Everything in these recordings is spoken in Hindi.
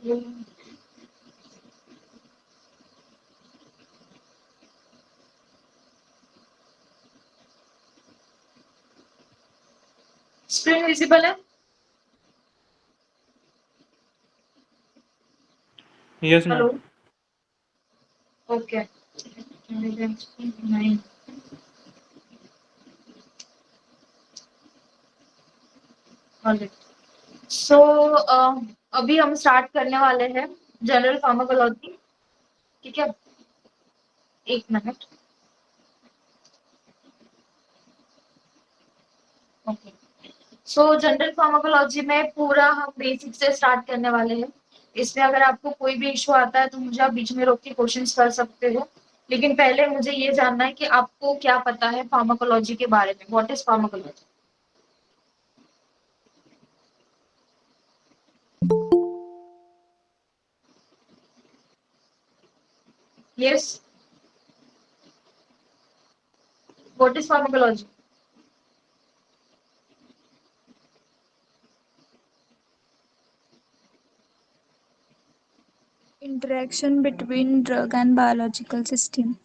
स्क्रीन विजिबल है? Yes ma'am. Hello, okay. नहीं, सो अभी हम स्टार्ट करने वाले हैं जनरल फार्माकोलॉजी। ठीक है, एक मिनट। ओके, सो जनरल फार्माकोलॉजी में पूरा हम बेसिक से स्टार्ट करने वाले हैं। इसमें अगर आपको कोई भी इशू आता है तो मुझे आप बीच में रोक के क्वेश्चंस कर सकते हो, लेकिन पहले मुझे ये जानना है कि आपको क्या पता है फार्माकोलॉजी के बारे में। What is pharmacology? Yes, what is pharmacology? Interaction between drug and biological system.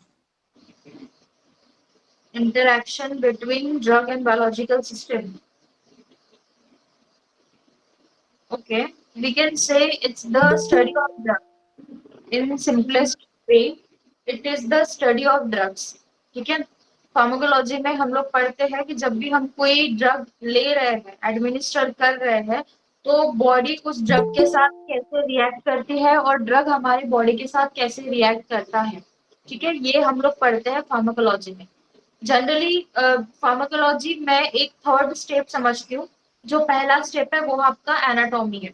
Interaction between drug and biological system. Okay, we can say it's the study of drug. In simplest way, it is the study of drugs. ठीक है, फार्माकोलॉजी में हम लोग पढ़ते हैं कि जब भी हम कोई ड्रग ले रहे हैं, एडमिनिस्टर कर रहे हैं, तो बॉडी उस ड्रग के साथ कैसे रिएक्ट करती है और ड्रग हमारी बॉडी के साथ कैसे रिएक्ट करता है। ठीक है, ये हम लोग पढ़ते हैं फार्माकोलॉजी में। जनरली फार्माकोलॉजी में एक थर्ड स्टेप समझती हूँ। जो पहला स्टेप है वो आपका एनाटॉमी है।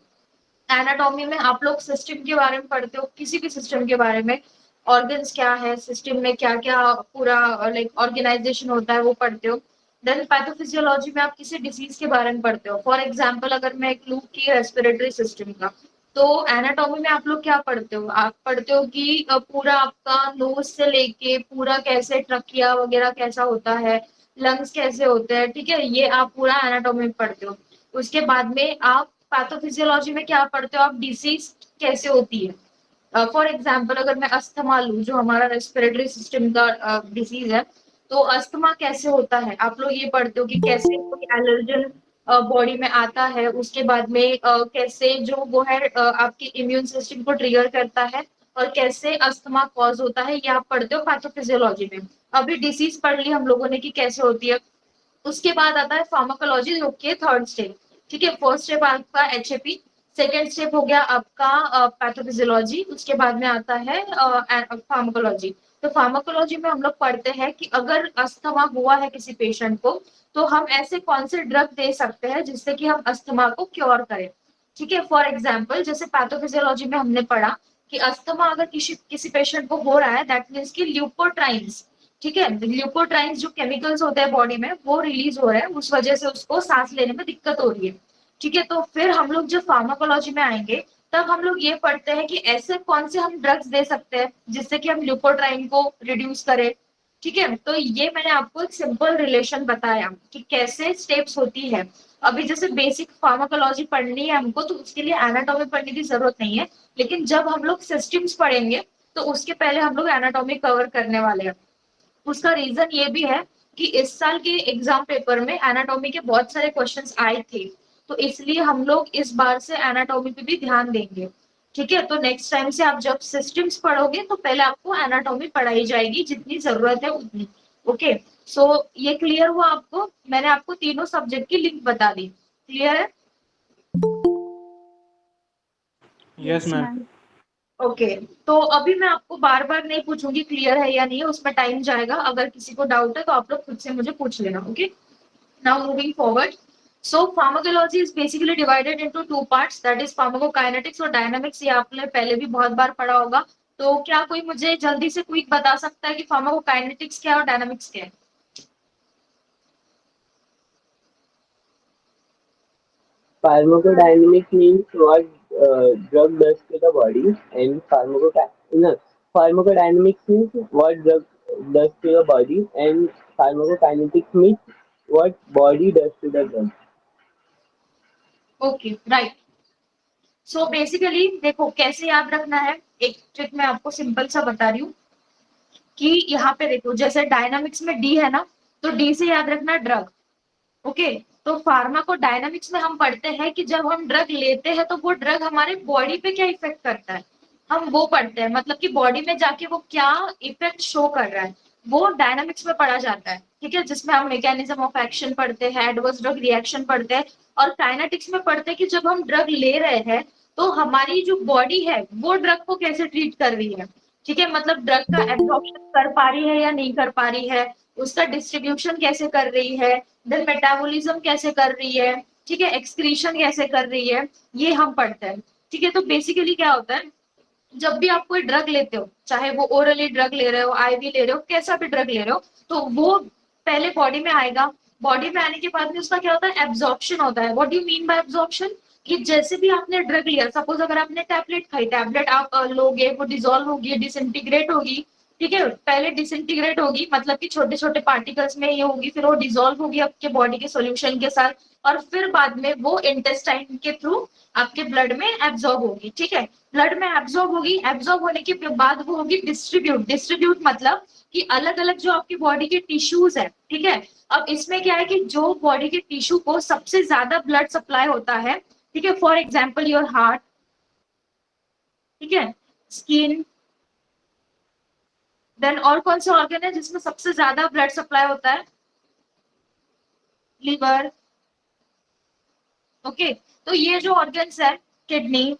एनाटॉमी में आप लोग सिस्टम के बारे में पढ़ते हो, किसी भी सिस्टम के बारे में, ऑर्गन्स क्या है, सिस्टम में क्या क्या पूरा लाइक ऑर्गेनाइजेशन होता है वो पढ़ते हो। देन पैथोफिजियोलॉजी में आप किसी डिसीज के बारे में पढ़ते हो। फॉर एग्जाम्पल अगर मैं एक लूँ की रेस्पिरेटरी सिस्टम का, तो एनाटॉमी में आप लोग क्या पढ़ते हो? आप पढ़ते हो कि पूरा आपका नोज से लेके पूरा कैसे ट्रकिया वगैरह कैसा होता है, लंग्स कैसे होते हैं। ठीक है, ये आप पूरा एनाटॉमी में पढ़ते हो। उसके बाद में आप पैथोफिजियोलॉजी में क्या पढ़ते हो? आप डिसीज कैसे होती है। फॉर एग्जाम्पल अगर मैं अस्थमा लूँ, जो हमारा रेस्पिरेटरी सिस्टम का डिसीज है, तो अस्थमा कैसे होता है आप लोग ये पढ़ते हो कि कैसे कोई एलर्जन बॉडी में आता है, उसके बाद में कैसे जो वो है आपके इम्यून सिस्टम को ट्रिगर करता है, और कैसे अस्थमा कॉज होता है, ये आप पढ़ते हो पैथोफिजियोलॉजी में। अभी डिसीज पढ़ ली हम लोगों ने कि कैसे होती है। उसके बाद आता है फार्माकोलॉजी, जो कि थर्ड स्टेप। ठीक है, फर्स्ट स्टेप आपका एचएपी, सेकेंड स्टेप हो गया आपका पैथोफिजियोलॉजी, उसके बाद में आता है फार्माकोलॉजी। तो फार्माकोलॉजी में हम लोग पढ़ते हैं कि अगर अस्थमा हुआ है किसी पेशेंट को, तो हम ऐसे कौन से ड्रग दे सकते हैं जिससे कि हम अस्थमा को क्योर करें। ठीक है, फॉर एग्जाम्पल जैसे पैथोफिजियोलॉजी में हमने पढ़ा कि अस्थमा अगर किसी किसी पेशेंट को हो रहा है, दैट मीन्स की ल्यूकोट्राइन्स, ठीक है, ल्यूकोट्राइन्स जो केमिकल्स होते हैं बॉडी में वो रिलीज हो रहे हैं, उस वजह से उसको सांस लेने में दिक्कत हो रही है। ठीक है, तो फिर हम लोग जब फार्माकोलॉजी में आएंगे, तब हम लोग ये पढ़ते हैं कि ऐसे कौन से हम ड्रग्स दे सकते हैं जिससे कि हम ल्यूकोट्राइन को रिड्यूस करें। ठीक है, तो ये मैंने आपको एक सिंपल रिलेशन बताया कि कैसे स्टेप्स होती है। अभी जैसे बेसिक फार्माकोलॉजी पढ़नी है हमको, तो उसके लिए एनाटॉमी पढ़ने की जरूरत नहीं है, लेकिन जब हम लोग सिस्टम्स पढ़ेंगे तो उसके पहले हम लोग एनाटॉमी कवर करने वाले हैं। उसका रीजन ये भी है कि इस साल के एग्जाम पेपर में एनाटॉमी के बहुत सारे क्वेश्चंस आए थे, तो इसलिए हम लोग इस बार से एनाटॉमी पे भी ध्यान देंगे। ठीक है, तो नेक्स्ट टाइम से आप जब सिस्टम्स पढ़ोगे तो पहले आपको एनाटॉमी पढ़ाई जाएगी, जितनी जरूरत है उतनी। ओके, सो ये क्लियर हुआ आपको? मैंने आपको तीनों सब्जेक्ट की लिंक बता दी, क्लियर है? Yes ma'am. ओके, तो अभी मैं आपको बार बार नहीं पूछूंगी क्लियर है या नहीं है, उसमें टाइम जाएगा। अगर किसी को डाउट है तो आप लोग खुद से मुझे पूछ लेना। Okay, now moving forward, so pharmacology is basically divided into two parts, that is pharmacokinetics और dynamics। ये आपने पहले भी बहुत बार पढ़ा होगा। तो क्या कोई मुझे जल्दी से क्विक बता सकता है कि pharmacokinetics क्या है और dynamics क्या है? Pharmacodynamics means what drug does to the body, and pharmacodynamics means what drug does to the body, and pharmacokinetics means what body does to the drug. Okay, right. So basically देखो कैसे याद रखना है, एक ट्रिक मैं आपको सिंपल सा बता रही हूँ कि यहाँ पे देखो जैसे डायनामिक्स में डी है ना, तो डी से याद रखना ड्रग। ओके, तो फार्मा डायनामिक्स में हम पढ़ते हैं कि जब हम ड्रग लेते हैं तो वो ड्रग हमारे बॉडी पे क्या इफेक्ट करता है, हम वो पढ़ते हैं, मतलब कि बॉडी में जाके वो क्या इफेक्ट शो कर रहा है, वो डायनामिक्स में पढ़ा जाता है। ठीक है, जिसमें हम मैकेनिज्म ऑफ एक्शन पढ़ते हैं, एडवर्स ड्रग रिएक्शन पढ़ते हैं, और काइनेटिक्स में पढ़ते हैं कि जब हम ड्रग ले रहे हैं तो हमारी जो बॉडी है वो ड्रग को कैसे ट्रीट कर रही है। ठीक है, मतलब ड्रग का एब्जॉर्प्शन कर पा रही है या नहीं कर पा रही है, उसका डिस्ट्रीब्यूशन कैसे कर रही है, देन मेटाबॉलिज्म कैसे कर रही है, ठीक है, एक्सक्रीशन कैसे कर रही है, ये हम पढ़ते हैं। ठीक है, तो बेसिकली क्या होता है, जब भी आप कोई ड्रग लेते हो, चाहे वो ओरली ड्रग ले रहे हो, आईवी ले रहे हो, कैसा भी ड्रग ले रहे हो, तो वो पहले बॉडी में आएगा। बॉडी में आने के बाद में उसका क्या होता है, एब्जॉर्प्शन होता है। What do you mean bye absorption, कि जैसे भी आपने ड्रग लिया, सपोज अगर आपने टैबलेट खाई, टैबलेट आप लोगे, वो डिसॉल्व होगी, डिसइंटीग्रेट होगी। ठीक है, पहले डिसइंटीग्रेट होगी, मतलब कि छोटे छोटे पार्टिकल्स में ये होगी, फिर वो डिसॉल्व होगी आपके बॉडी के सॉल्यूशन के साथ, और फिर बाद में वो इंटेस्टाइन के थ्रू आपके ब्लड में एब्जॉर्ब होगी। ठीक है, ब्लड में एब्जॉर्ब होगी, एब्जॉर्ब होने के बाद वो होगी डिस्ट्रीब्यूट। डिस्ट्रीब्यूट मतलब कि अलग अलग जो आपकी बॉडी के टिश्यूज है, ठीक है, अब इसमें क्या है कि जो बॉडी के टिश्यू को सबसे ज्यादा ब्लड सप्लाई होता है, ठीक है, फॉर एग्जाम्पल योर हार्ट, ठीक है, स्किन, देन और कौन सा ऑर्गन है जिसमें सबसे ज्यादा ब्लड सप्लाई होता है, लिवर। ओके, तो ये जो ऑर्गन्स है, किडनी,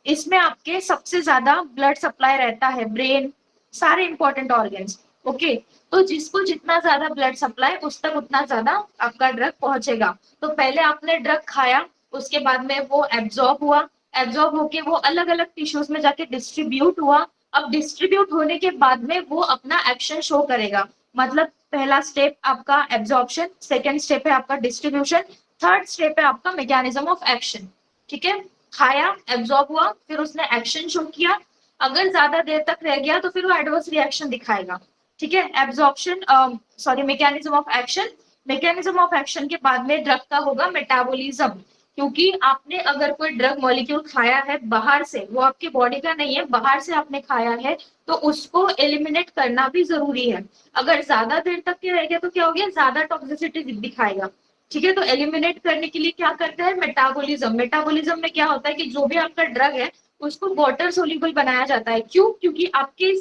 इसमें आपके सबसे ज्यादा ब्लड सप्लाई रहता है, ब्रेन, सारे इंपॉर्टेंट ऑर्गन्स। ओके, तो जिसको जितना ज्यादा ब्लड सप्लाई उस तक उतना ज्यादा आपका ड्रग पहुंचेगा। तो पहले आपने ड्रग खाया, उसके बाद में वो एब्जॉर्ब हुआ, एब्जॉर्ब होके वो अलग अलग टिश्यूज में जाके डिस्ट्रीब्यूट हुआ। अब डिस्ट्रीब्यूट होने के बाद में वो अपना एक्शन शो करेगा, मतलब पहला स्टेप आपका एब्जॉर्प्शन, सेकेंड स्टेप है आपका डिस्ट्रीब्यूशन, थर्ड स्टेप है आपका मैकेनिज्म ऑफ एक्शन। ठीक है, खाया, एब्जॉर्ब हुआ, फिर उसने एक्शन शो किया, अगर ज्यादा देर तक रह गया तो फिर वो एडवर्स रिएक्शन दिखाएगा। ठीक है, absorption, sorry, mechanism of action, mechanism of action के बाद में ड्रग का होगा मेटाबॉलिज्म, क्योंकि आपने अगर कोई ड्रग मॉलिक्यूल खाया है बाहर से, वो आपकी बॉडी का नहीं है, बाहर से आपने खाया है, तो उसको एलिमिनेट करना भी जरूरी है। अगर ज्यादा देर तक के रह गया तो क्या हो गया, ज्यादा टॉक्सिसिटी दिखाएगा। ठीक है, तो एलिमिनेट करने के लिए क्या करते हैं, मेटाबॉलिज्म। मेटाबॉलिज्म में क्या होता है कि जो भी आपका ड्रग है उसको वाटर सोल्यूबल बनाया जाता है। क्यों, क्योंकि आपके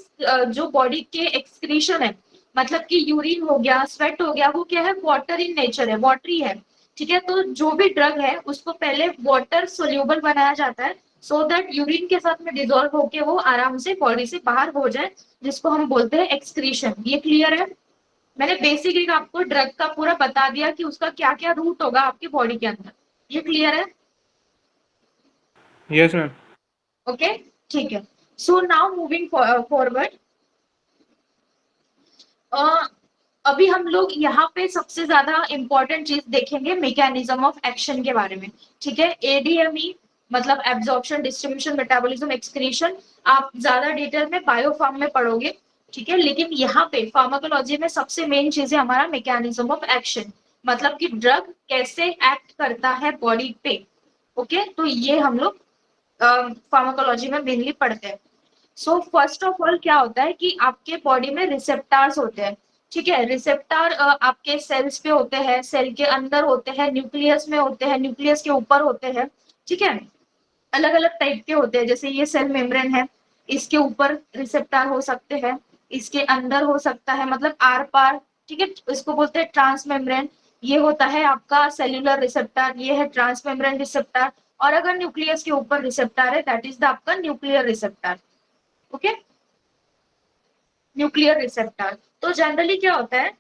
जो बॉडी के एक्सक्रीशन है, मतलब कि यूरिन हो गया, स्वेट हो गया, वो क्या है, वाटर इन नेचर है, वाटरी है। ठीक है, तो जो भी ड्रग है उसको पहले वाटर सोल्यूबल बनाया जाता है, सो दैट यूरिन के साथ में डिजोल्व होके वो आराम से बॉडी से बाहर हो जाए, जिसको हम बोलते हैं एक्सक्रीशन। ये क्लियर है, मैंने बेसिकली आपको ड्रग का पूरा बता दिया कि उसका क्या क्या रूट होगा आपकी बॉडी के अंदर। ये क्लियर है? Yes ma'am. ओके, ठीक है। सो नाउ मूविंग फॉरवर्ड, अभी हम लोग यहाँ पे सबसे ज्यादा इंपॉर्टेंट चीज देखेंगे मैकेनिज्म ऑफ एक्शन के बारे में। ठीक है, एडीएमई मतलब एब्जॉर्प्शन, डिस्ट्रीब्यूशन, मेटाबॉलिज्म, एक्सक्रीशन, आप ज्यादा डिटेल में बायोफार्म में पढ़ोगे। ठीक है, लेकिन यहाँ पे फार्माकोलॉजी में सबसे मेन चीज है हमारा मैकेनिज्म ऑफ एक्शन, मतलब कि ड्रग कैसे एक्ट करता है बॉडी पे। ओके, तो ये हम लोग फार्माकोलॉजी में मेनली पढ़ते हैं। सो फर्स्ट ऑफ ऑल क्या होता है कि आपके बॉडी में रिसेप्टार्स होते हैं। ठीक है, रिसेप्टर आपके सेल्स पे होते हैं, सेल के अंदर होते हैं, न्यूक्लियस में होते हैं, न्यूक्लियस के ऊपर होते हैं। ठीक है, अलग अलग टाइप के होते हैं, जैसे ये सेल मेम्ब्रेन है, इसके ऊपर रिसेप्टर हो सकते हैं, इसके अंदर हो सकता है, मतलब आर पार। ठीक है, इसको बोलते हैं ट्रांस मेम्ब्रेन। ये होता है आपका सेल्यूलर रिसेप्टर, ये है ट्रांस मेम्ब्रेन रिसेप्टर। और अगर न्यूक्लियस के ऊपर रिसेप्टर है, दैट इज द आपका nuclear receptor. Okay, nuclear receptor. तो जनरली क्या होता है,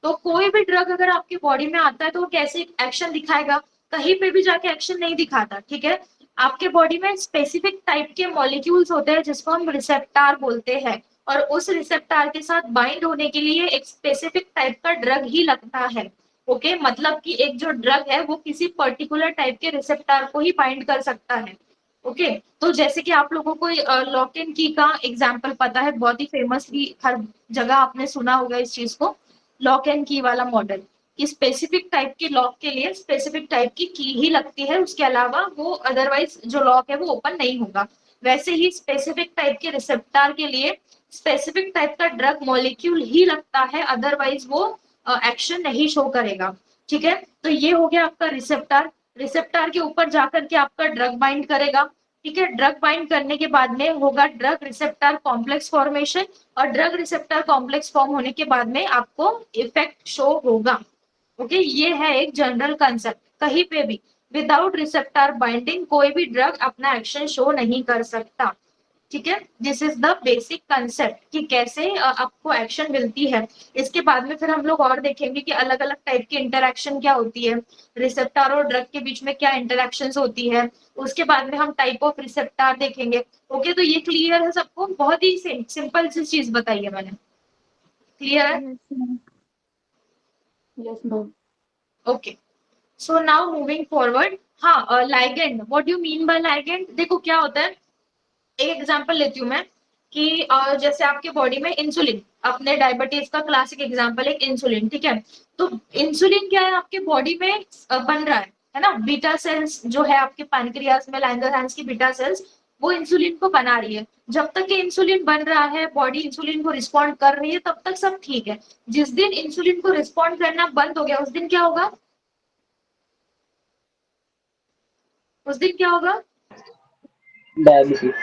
तो कोई भी ड्रग अगर आपकी बॉडी में आता है तो वो कैसे एक्शन दिखाएगा, कहीं पे भी जाके एक्शन नहीं दिखाता। ठीक है, आपके बॉडी में स्पेसिफिक टाइप के मॉलिक्यूल्स होते हैं जिसको हम रिसेप्टार बोलते हैं, और उस रिसेप्टार के साथ बाइंड होने के लिए एक स्पेसिफिक टाइप का ड्रग ही लगता है। ओके, मतलब कि एक जो ड्रग है वो किसी पर्टिकुलर टाइप के रिसेप्टार को ही बाइंड कर सकता है। ओके तो जैसे कि आप लोगों को लॉक एंड की का एग्जाम्पल पता है, बहुत ही फेमसली हर जगह आपने सुना होगा इस चीज को, लॉक एंड की वाला मॉडल, कि स्पेसिफिक टाइप के लॉक के लिए स्पेसिफिक टाइप की ही लगती है, उसके अलावा वो अदरवाइज जो लॉक है वो ओपन नहीं होगा। वैसे ही स्पेसिफिक टाइप के रिसेप्टर के लिए स्पेसिफिक टाइप का ड्रग मॉलिक्यूल ही लगता है, अदरवाइज वो एक्शन नहीं शो करेगा। ठीक है, तो ये हो गया आपका रिसेप्टर। रिसेप्टर के ऊपर जाकर के आपका ड्रग बाइंड करेगा। ठीक है, ड्रग बाइंड करने के बाद में होगा ड्रग रिसेप्टर कॉम्प्लेक्स फॉर्मेशन, और ड्रग रिसेप्टर कॉम्प्लेक्स फॉर्म होने के बाद में आपको इफेक्ट शो होगा। ओके ये है एक जनरल कंसेप्ट, कहीं पे भी विदाउट रिसेप्टर बाइंडिंग कोई भी ड्रग अपना एक्शन शो नहीं कर सकता। ठीक है, this is the basic concept कि कैसे आपको एक्शन मिलती है। इसके बाद में फिर हम लोग और देखेंगे कि अलग अलग टाइप की इंटरेक्शन क्या होती है, रिसेप्टर और ड्रग के बीच में क्या इंटरेक्शंस होती है। उसके बाद में हम टाइप ऑफ रिसेप्टर देखेंगे। ओके तो ये क्लियर है सबको, बहुत ही सिंपल सी चीज बताई है मैंने, क्लियर है? Yes, ma'am. Yes, ma'am. Okay so now moving forward. हाँ ligand, what do you mean by ligand? देखो क्या होता है, एक एग्जांपल लेती हूँ मैं कि जैसे आपके बॉडी में इंसुलिन, अपने डायबिटीज का क्लासिक एग्जांपल है इंसुलिन। ठीक है, तो इंसुलिन क्या है आपके बॉडी में बन रहा है ना, बीटा सेल्स जो है आपके पैनक्रियास में, लैंगरहैंस की बीटा सेल्स वो इंसुलिन को बना रही है। जब तक ये इंसुलिन बन रहा है, बॉडी इंसुलिन को रिस्पॉन्ड कर रही है, तब तक सब ठीक है। जिस दिन इंसुलिन को रिस्पॉन्ड करना बंद हो गया, उस दिन क्या होगा? उस दिन क्या होगा? डायबिटीज।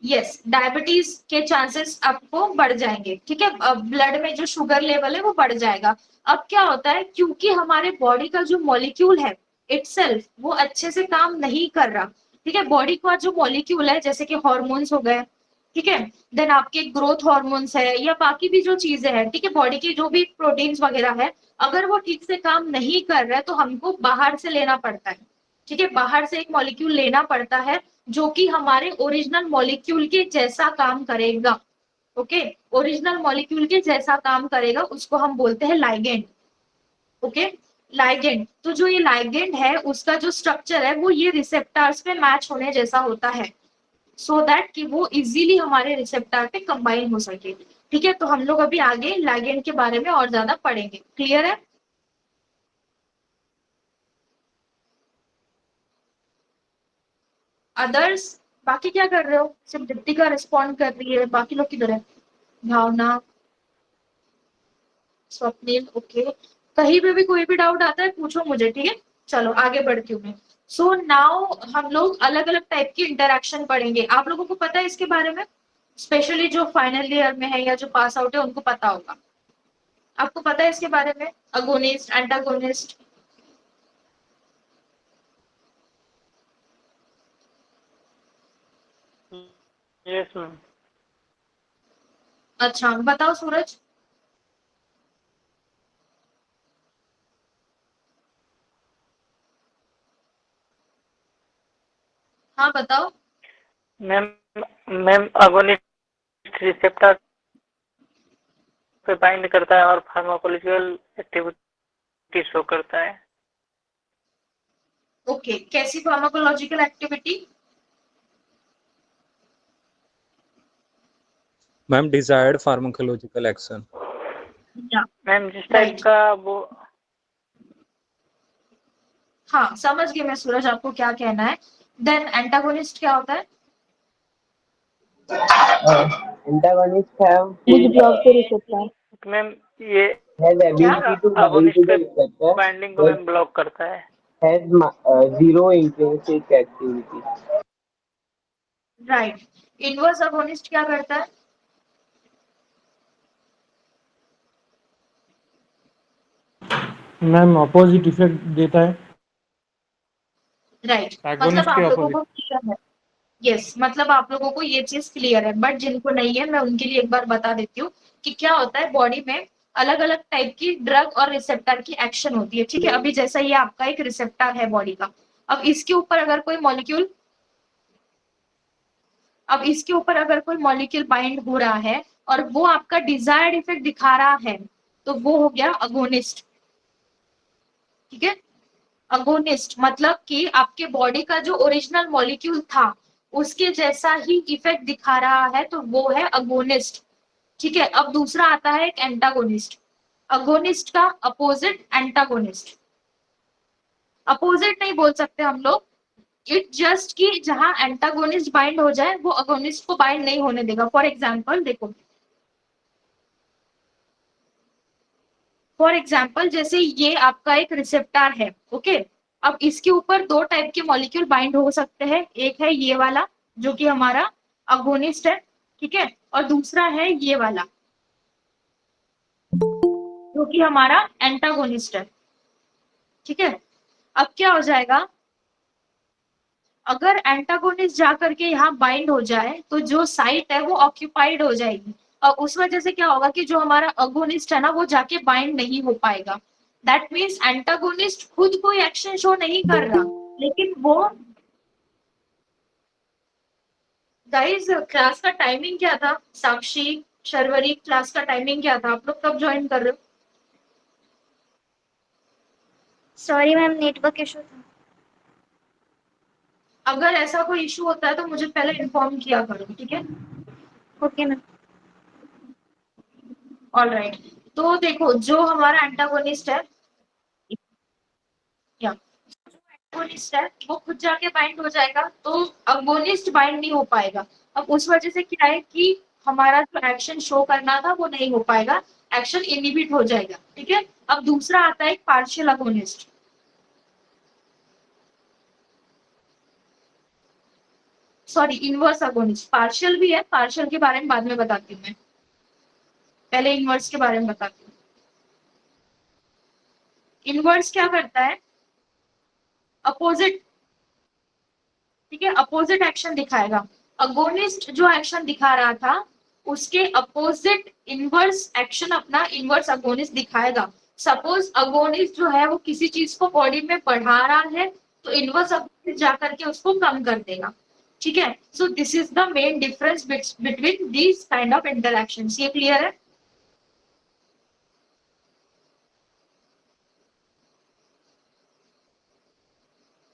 यस, डायबिटीज के चांसेस आपको बढ़ जाएंगे। ठीक है, ब्लड में जो शुगर लेवल है वो बढ़ जाएगा। अब क्या होता है, क्योंकि हमारे बॉडी का जो मॉलिक्यूल है इटसेल्फ वो अच्छे से काम नहीं कर रहा। ठीक है, बॉडी का जो मॉलिक्यूल है जैसे कि हॉर्मोन्स हो गए, ठीक है, देन आपके ग्रोथ हॉर्मोन्स है या बाकी भी जो चीजें हैं, ठीक है, बॉडी की जो भी प्रोटीन्स वगैरह है, अगर वो ठीक से काम नहीं कर रहा है तो हमको बाहर से लेना पड़ता है। ठीक है, बाहर से एक मॉलिक्यूल लेना पड़ता है जो कि हमारे ओरिजिनल मॉलिक्यूल के जैसा काम करेगा। ओके, ओरिजिनल मॉलिक्यूल के जैसा काम करेगा, उसको हम बोलते हैं लाइगेंड। ओके, लाइगेंड, तो जो ये लाइगेंड है उसका जो स्ट्रक्चर है वो ये रिसेप्टर्स पे मैच होने जैसा होता है, सो दैट कि वो इजीली हमारे रिसेप्टर पे कंबाइन हो सके। ठीक है, तो हम लोग अभी आगे लाइगेंड के बारे में और ज्यादा पढ़ेंगे। क्लियर है? अदर्स बाकी क्या कर रहे हो? सिर्फ दीप्तिका रिस्पॉन्ड कर रही है, बाकी लोग किधर है? भावना, स्वप्निल, ओके, कहीं पे भी कोई भी डाउट आता है पूछो मुझे। ठीक है, चलो आगे बढ़ती हूँ मैं। सो नाउ हम लोग अलग अलग टाइप की इंटरेक्शन पढ़ेंगे। आप लोगों को पता है इसके बारे में? स्पेशली जो फाइनल ईयर में है या जो पास आउट है उनको पता होगा। आपको पता है इसके बारे में, अगोनिस्ट एंटागोनिस्ट? Yes, ma'am. अच्छा बताओ सूरज। हाँ बताओ। मैम मैम अगोनिस्ट रिसेप्टर पे बाइंड करता है और फार्माकोलॉजिकल एक्टिविटी शो करता है। ओके, कैसी pharmacological activity? Ma'am desired pharmacological action. या मैम जिस टाइप राइट, का वो हाँ समझ गई मैं सूरज आपको क्या कहना है। देन एंटागोनिस्ट क्या होता है? Antagonists Which block the receptor? Ma'am ये have ability to bind agonist to पे the receptor बाइंडिंग को but मैम ब्लॉक करता है। has zero intrinsic activity. Right, inverse agonist क्या करता है? मैम अपोजिट इफेक्ट देता है। राइट, मतलब एगोनिस्ट के आप लोगों अपोजिट। को क्लियर है? यस, मतलब आप लोगों को ये चीज क्लियर है, बट जिनको नहीं है मैं उनके लिए एक बार बता देती हूँ कि क्या होता है बॉडी में अलग अलग टाइप की ड्रग और रिसेप्टर की एक्शन होती है। ठीक है, अभी जैसा ये आपका एक रिसेप्टर है बॉडी का, अब इसके ऊपर अगर कोई मॉलिक्यूल अब इसके ऊपर अगर कोई मॉलिक्यूल बाइंड हो रहा है और वो आपका डिजायर्ड इफेक्ट दिखा रहा है, तो वो हो गया अगोनिस्ट। ठीक है, अगोनिस्ट मतलब कि आपके बॉडी का जो ओरिजिनल मॉलिक्यूल था उसके जैसा ही इफेक्ट दिखा रहा है, तो वो है अगोनिस्ट। ठीक है, अब दूसरा आता है एक एंटागोनिस्ट। अगोनिस्ट का अपोजिट एंटागोनिस्ट। अपोजिट नहीं बोल सकते हम लोग, इट जस्ट कि जहां एंटागोनिस्ट बाइंड हो जाए वो अगोनिस्ट को बाइंड नहीं होने देगा। फॉर एग्जाम्पल देखो, फॉर एग्जाम्पल जैसे ये आपका एक रिसेप्टर है, ओके। अब इसके ऊपर दो टाइप के मॉलिक्यूल बाइंड हो सकते हैं, एक है ये वाला जो कि हमारा अगोनिस्ट है, ठीक है, और दूसरा है ये वाला जो कि हमारा एंटागोनिस्ट है, ठीक है। अब क्या हो जाएगा, अगर एंटागोनिस्ट जा करके यहाँ बाइंड हो जाए तो जो साइट है वो ऑक्यूपाइड हो जाएगी, और उस वजह से क्या होगा कि जो हमारा अगोनिस्ट है ना वो जाके बाइंड नहीं हो पाएगा। दैट मीन्स एंटागोनिस्ट खुद कोई एक्शन शो नहीं कर रहा, लेकिन वो गाइस क्लास का टाइमिंग क्या था, साक्षी शर्वरी क्लास का टाइमिंग क्या था, आप लोग कब ज्वाइन कर रहे हो? सॉरी मैम, नेटवर्क इशू था। अगर ऐसा कोई इशू होता है तो मुझे पहले इन्फॉर्म किया करो, ठीक है। Okay ma'am. ऑल राइट, तो देखो जो हमारा एंटागोनिस्ट है या एंटागोनिस्ट है वो खुद जाके बाइंड हो जाएगा, तो अगोनिस्ट बाइंड नहीं हो पाएगा। अब उस वजह से क्या है कि हमारा जो एक्शन शो करना था वो नहीं हो पाएगा, एक्शन इनहिबिट हो जाएगा, ठीक है। अब दूसरा आता है partial agonist. Sorry, inverse agonist. Partial भी है, पार्शियल के बारे में बाद में बताती हूँ मैं, पहले इनवर्स के बारे में बताती हूँ। इनवर्स क्या करता है, अपोजिट, ठीक है, अपोजिट एक्शन दिखाएगा। अगोनिस्ट जो एक्शन दिखा रहा था उसके अपोजिट इनवर्स एक्शन अपना इनवर्स अगोनिस्ट दिखाएगा। सपोज अगोनिस्ट जो है वो किसी चीज को बॉडी में बढ़ा रहा है तो इनवर्स अगोनिस्ट जाकर के उसको कम कर देगा, ठीक है। So this is the main difference between these kind of interactions. ये क्लियर है?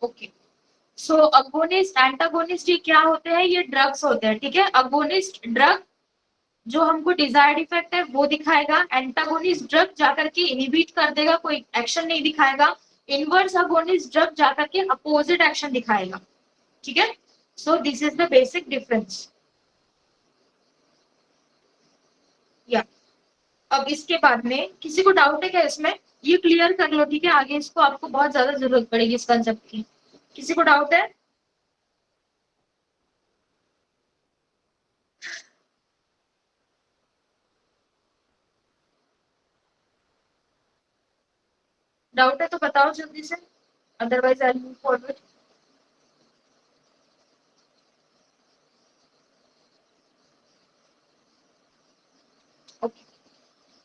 ओके, सो अगोनिस्ट एंटागोनिस्ट ये क्या होते हैं, ये ड्रग्स होते हैं, ठीक है। अगोनिस्ट ड्रग जो हमको डिजायर्ड इफेक्ट है वो दिखाएगा, एंटागोनिस्ट ड्रग जाकर के इनहिबिट कर देगा, कोई एक्शन नहीं दिखाएगा। इनवर्स अगोनिस्ट ड्रग जाकर के अपोजिट एक्शन दिखाएगा, ठीक है। So this is the basic difference. या अब इसके बाद में किसी को डाउट है क्या इसमें? ये क्लियर कर लो, ठीक है, आगे इसको आपको बहुत ज्यादा जरूरत पड़ेगी इस कंसेप्ट की। किसी को डाउट है? डाउट है तो बताओ जल्दी से, otherwise I move forward. Okay,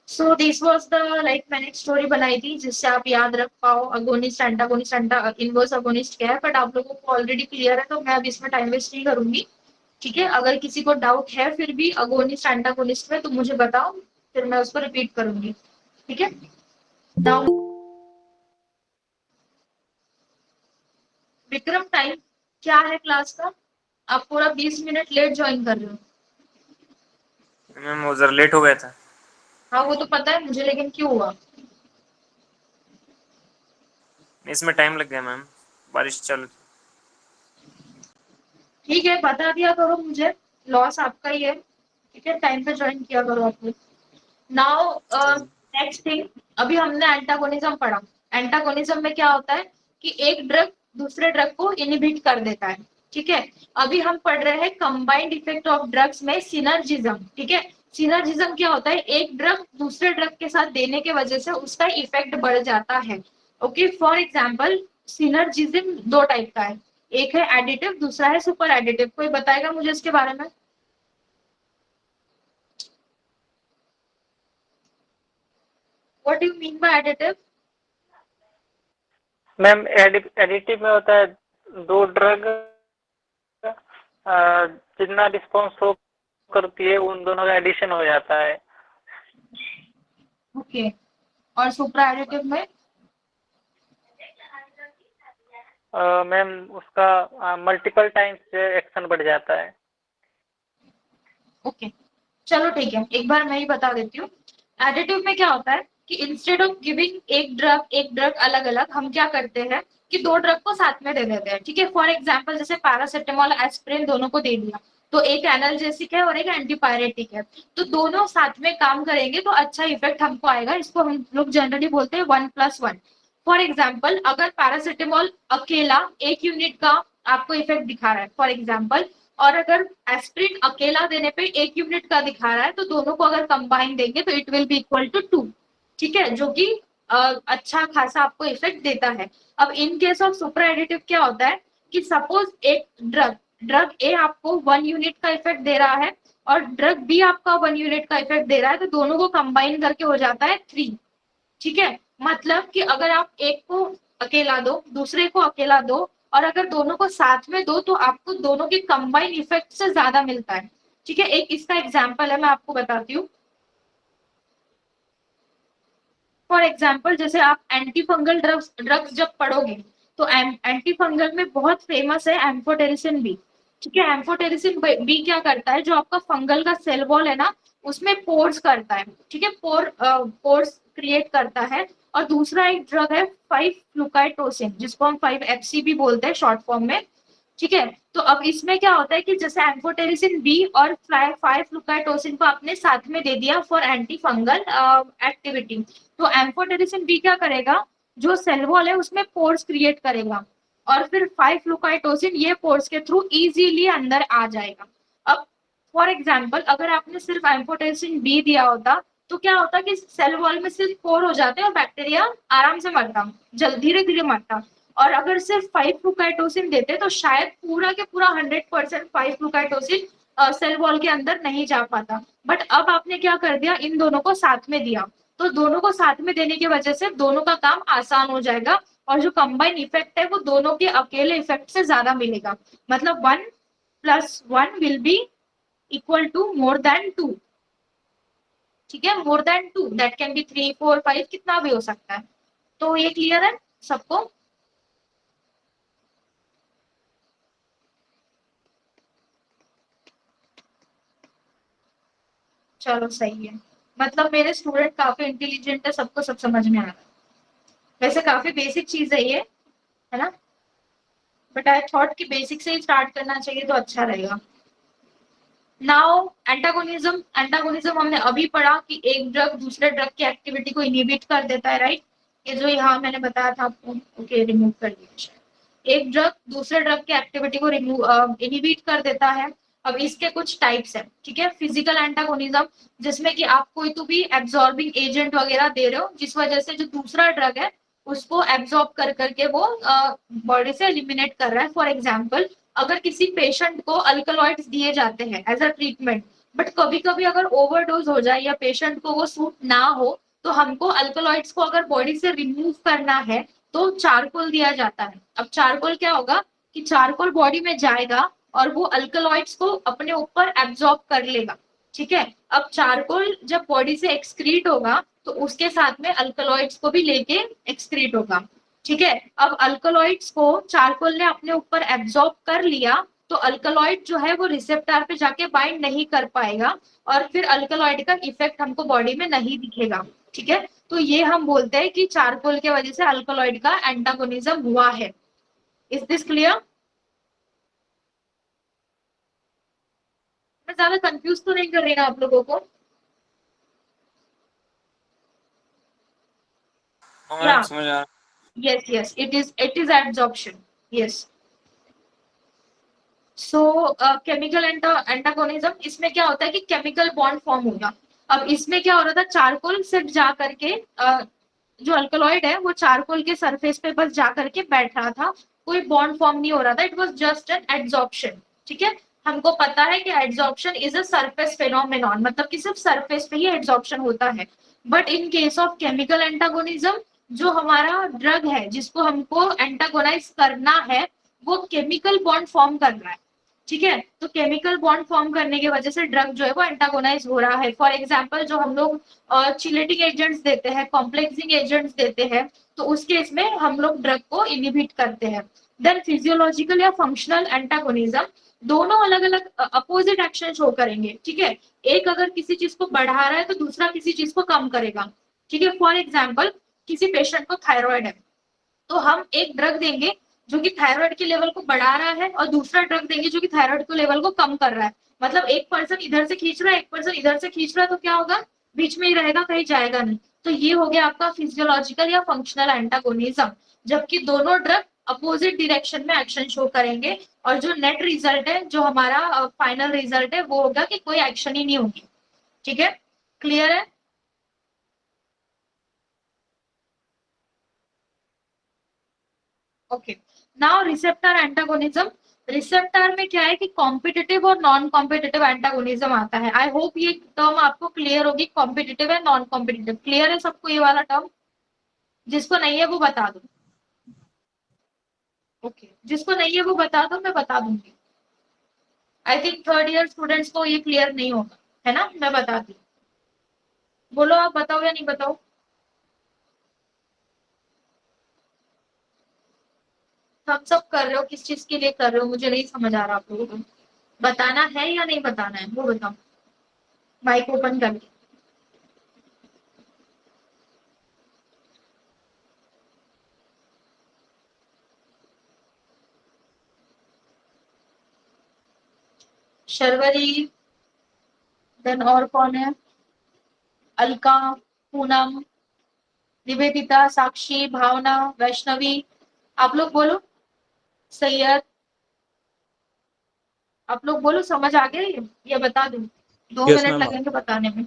so this was the like मैंने एक स्टोरी बनाई थी जिससे आप याद रख पाओ अगोनिस्ट एंटागोनिस्ट इनवर्स अगोनिस्ट क्या है, बट आप लोगों को ऑलरेडी क्लियर है तो मैं अब इसमें टाइम वेस्ट नहीं करूंगी, ठीक है। अगर किसी को डाउट है फिर भी अगोनिस्ट एंटागोनिस्ट में तो मुझे बताओ, फिर मैं उसको रिपीट करूंगी, ठीक है। नाउ विक्रम, टाइम क्या है क्लास का? आप पूरा 20 मिनट लेट ज्वाइन कर रहे हो। मैम वो जरा लेट हो गया था। हाँ वो तो पता है मुझे, लेकिन क्यों हुआ? इसमें टाइम लग गया मैम, बारिश चालू थी। ठीक है, बता दिया करो मुझे, लॉस आपका ही है, ठीक है। टाइम पे ज्वाइन किया करो आप लोग। नाउ नेक्स्ट थिंग, अभी हमने एंटागोनिज्म पढ़ा। एंटागोनिज्म में क्या होता है कि एक ड्रग दूसरे ड्रग को इनहिबिट कर देता है, ठीक है। अभी हम पढ़ रहे हैं कंबाइंड इफेक्ट ऑफ ड्रग्स में सिनर्जिज्म, ठीक है। सिनर्जिज्म क्या होता है, एक ड्रग दूसरे ड्रग के साथ देने के वजह से उसका इफेक्ट बढ़ जाता है, ओके। फॉर एग्जाम्पल सिनर्जिज्म दो टाइप का है, एक है एडिटिव, दूसरा है सुपर एडिटिव। कोई बताएगा मुझे इसके बारे में? What do you mean bye additive? Ma'am additive में होता है दो ड्रग जितना रिस्पॉन्स शो करती है उन दोनों का एडिशन हो जाता है। ओके, और सुपर एडिटिव में? मैम उसका मल्टीपल टाइम्स एक्शन बढ़ जाता है। ओके चलो ठीक है, एक बार मैं ही बता देती हूँ। एडिटिव में क्या होता है कि इंस्टेड ऑफ गिविंग एक ड्रग अलग अलग, हम क्या करते हैं कि दो ड्रग को साथ में दे देते हैं। ठीक है, फॉर एग्जांपल जैसे पैरासिटामोल एस्पिरिन दोनों को दे दिया, तो एक एनाल्जेसिक है और एक एंटीपायरेटिक है, तो दोनों साथ में काम करेंगे तो अच्छा इफेक्ट हमको आएगा। इसको हम लोग जनरली बोलते हैं 1+1। फॉर एग्जाम्पल अगर पैरासिटामोल अकेला 1 यूनिट का आपको इफेक्ट दिखा रहा है फॉर एग्जाम्पल, और अगर एस्पिरिन अकेला देने पे 1 यूनिट का दिखा रहा है, तो दोनों को अगर कंबाइन देंगे तो it will be equal to 2। ठीक है, जो कि अच्छा खासा आपको इफेक्ट देता है। अब in case of super additive क्या होता है कि सपोज एक ड्रग ए आपको 1 यूनिट का इफेक्ट दे रहा है और ड्रग बी आपका 1 यूनिट का इफेक्ट दे रहा है, तो दोनों को कंबाइन करके हो जाता है 3। ठीक है, मतलब कि अगर आप एक को अकेला दो, दूसरे को अकेला दो, और अगर दोनों को साथ में दो तो आपको दोनों के कंबाइन इफेक्ट से ज्यादा मिलता है। ठीक है, एक इसका एग्जांपल है, मैं आपको बताती हूँ। फॉर एग्जांपल जैसे आप एंटी फंगल ड्रग्स जब पढ़ोगे तो एंटी फंगल में बहुत फेमस है एम्फोटेरिसिन बी। ठीक है, एम्फोटेरिसिन बी क्या करता है, जो आपका फंगल का सेल वॉल है ना उसमें पोर्स करता है। ठीक है, पोर्स क्रिएट करता है। और दूसरा एक ड्रग है 5-फ्लुकाइटोसिन, जिसको हम 5-FC भी बोलते हैं शॉर्ट फॉर्म में। ठीक है, तो अब इसमें क्या होता है कि जैसे एम्फोटेरिसिन बी और 5-फ्लुकाइटोसिन को आपने साथ में दे दिया फॉर एंटी फंगल एक्टिविटी, तो एम्फोटेरिसिन बी क्या करेगा, जो सेल वॉल है उसमें पोर्स क्रिएट करेगा, और फिर 5-फ्लुकाइटोसिन ये पोर्स के थ्रू इजीली अंदर आ जाएगा। अब फॉर एग्जांपल अगर आपने सिर्फ एम्फोटेरिसिन बी दिया होता तो क्या होता कि सेल वॉल में सिर्फ पोर हो जाते और बैक्टीरिया आराम से मरता, धीरे धीरे मरता। और अगर सिर्फ 5-फ्लुकाइटोसिन देते तो शायद पूरा के पूरा 100% 5-फ्लुकाइटोसिन सेल वॉल के अंदर नहीं जा पाता। बट अब आपने क्या कर दिया, इन दोनों को साथ में दिया, तो दोनों को साथ में देने की वजह से दोनों का काम आसान हो जाएगा, और जो कंबाइन इफेक्ट है वो दोनों के अकेले इफेक्ट से ज्यादा मिलेगा। मतलब 1+1 will be equal to more than 2। ठीक है, more than 2, that can be 3, 4, 5, कितना भी हो सकता है। तो ये क्लियर है सबको? चलो सही है, मतलब मेरे स्टूडेंट काफी इंटेलिजेंट है, सबको सब समझ में आ रहा है। वैसे काफी बेसिक चीज है ये, है ना, बट आई थॉट कि बेसिक से ही स्टार्ट करना चाहिए तो अच्छा रहेगा। नाउ एंटागोनिज्म हमने अभी पढ़ा कि एक ड्रग दूसरे ड्रग की एक्टिविटी को इनहिबिट कर देता है, राइट। ये जो यहाँ मैंने बताया था आपको, ओके रिमूव कर दिया। एक ड्रग दूसरे ड्रग की एक्टिविटी को इनहिबिट कर देता है। अब इसके कुछ टाइप्स हैं। ठीक है, फिजिकल एंटागोनिज्म, जिसमें कि आप कोई तो भी एब्जॉर्बिंग एजेंट वगैरह दे रहे हो, जिस वजह से जो दूसरा ड्रग है उसको एब्जॉर्ब कर करके वो बॉडी से एलिमिनेट कर रहा है। फॉर एग्जाम्पल अगर किसी पेशेंट को अल्कलॉइड्स दिए जाते हैं एज अ ट्रीटमेंट, बट कभी कभी अगर ओवरडोज हो जाए या पेशेंट को वो सूट ना हो, तो हमको अल्कलॉइड्स को अगर बॉडी से रिमूव करना है तो चारकोल दिया जाता है। अब चारकोल क्या होगा कि चारकोल बॉडी में जाएगा और वो अल्कलॉइड्स को अपने ऊपर एब्जॉर्ब कर लेगा। ठीक है, अब चारकोल जब बॉडी से एक्सक्रीट होगा तो उसके साथ में अल्कलॉइड्स को भी लेके एक्सक्रीट होगा। ठीक है, अब अल्कलॉइड्स को चारकोल ने अपने ऊपर एब्जॉर्ब कर लिया तो अल्कलॉइड जो है वो रिसेप्टर पे जाके बाइंड नहीं कर पाएगा, और फिर अल्कलॉइड का इफेक्ट हमको बॉडी में नहीं दिखेगा। ठीक है, तो ये हम बोलते हैं कि चारकोल के वजह से अल्कलॉइड का एंटागोनिज्म हुआ है। Is this clear? मैं ज्यादा कंफ्यूज तो नहीं कर रही ना आप लोगों को? मैम समझ आ रहा। yes it is adsorption, yes। So chemical antagonism, इसमें क्या होता है कि केमिकल बॉन्ड फॉर्म होगा। अब इसमें क्या हो रहा था, चारकोल सिर्फ जा करके जो अल्कलॉइड है वो चारकोल के सरफेस पे बस जा करके बैठ रहा था, कोई बॉन्ड फॉर्म नहीं हो रहा था, it was just an adsorption. ठीक है, हमको पता है कि एडसॉर्प्शन इज अ सरफेस फेनोमेनॉन, मतलब कि सिर्फ सरफेस पे ही एडसॉर्प्शन होता है। But in case of chemical antagonism, जो हमारा ड्रग है जिसको हमको एंटागोनाइज करना है वो केमिकल बॉन्ड फॉर्म कर रहा है। ठीक है, तो केमिकल बॉन्ड फॉर्म करने की वजह से ड्रग जो है वो एंटागोनाइज हो रहा है। फॉर एग्जांपल जो हम लोग चिलेटिंग एजेंट्स देते हैं, कॉम्प्लेक्सिंग एजेंट्स देते हैं, तो उस केस में हम लोग ड्रग को इनहिबिट करते हैं। देन फिजियोलॉजिकल या फंक्शनल एंटागोनिज्म, दोनों अलग अलग अपोजिट एक्शन शो करेंगे, ठीक है। एक अगर किसी चीज को बढ़ा रहा है तो दूसरा किसी चीज को कम करेगा, ठीक है। फॉर एग्जाम्पल किसी पेशेंट को थायराइड है तो हम एक ड्रग देंगे जो कि थायराइड के लेवल को बढ़ा रहा है और दूसरा ड्रग देंगे जो कि थायराइड के लेवल को कम कर रहा है। मतलब एक पर्सन इधर से खींच रहा है, एक पर्सन इधर से खींच रहा है, तो क्या होगा, बीच में ही रहेगा, कहीं जाएगा नहीं। तो ये हो गया आपका फिजियोलॉजिकल या फंक्शनल एंटागोनिज्म, जबकि दोनों ड्रग अपोजिट डायरेक्शन में एक्शन शो करेंगे और जो नेट रिजल्ट है, जो हमारा फाइनल रिजल्ट है, वो होगा कि कोई एक्शन ही नहीं होगी, ठीक है। क्लियर है? Okay, now receptor antagonism. Receptor में क्या है कि कॉम्पिटिटिव और नॉन कॉम्पिटिटिव एंटागोनिज्म आता है। आई होप ये टर्म आपको क्लियर होगी, कॉम्पिटिटिव है नॉन कॉम्पिटिटिव। क्लियर है सबको ये वाला टर्म? जिसको नहीं है वो बता दो। ओके, जिसको नहीं है वो बता दो, मैं बता दूंगी। I think third year students को ये क्लियर नहीं होगा, है ना? मैं बताती हूँ, बोलो आप बताओ या नहीं बताओ। हम सब कर रहे हो, किस चीज के लिए कर रहे हो मुझे नहीं समझ आ रहा आप लोगों को। बताना है या नहीं बताना है वो बताओ, माइक ओपन करके। शर्वरी, देन और कौन है? अलका, पूनम, निवेदिता, साक्षी, भावना, वैष्णवी, आप लोग बोलो। सैयद, आप लोग बोलो। समझ आ गया ये बता दूं? 2 यस मिनट मैम, लगेंगे बताने में।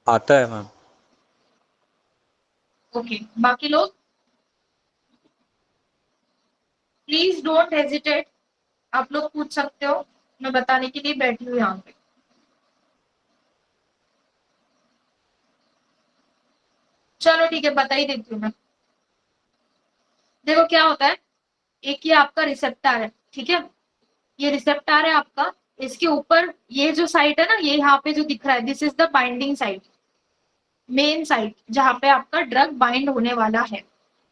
आता है मैम। ओके, बाकी लोग प्लीज डोंट हेजिटेट, आप लोग पूछ सकते हो, मैं बताने के लिए बैठी हूँ यहाँ पे। चलो ठीक है, बता ही देती हूँ मैं। देखो क्या होता है, एक ये आपका रिसेप्टर है, ठीक है। ये रिसेप्टर है आपका, इसके ऊपर ये जो साइट है ना, ये यहाँ पे जो दिख रहा है, this is the binding site, main site जहाँ पे आपका ड्रग बाइंड होने वाला है,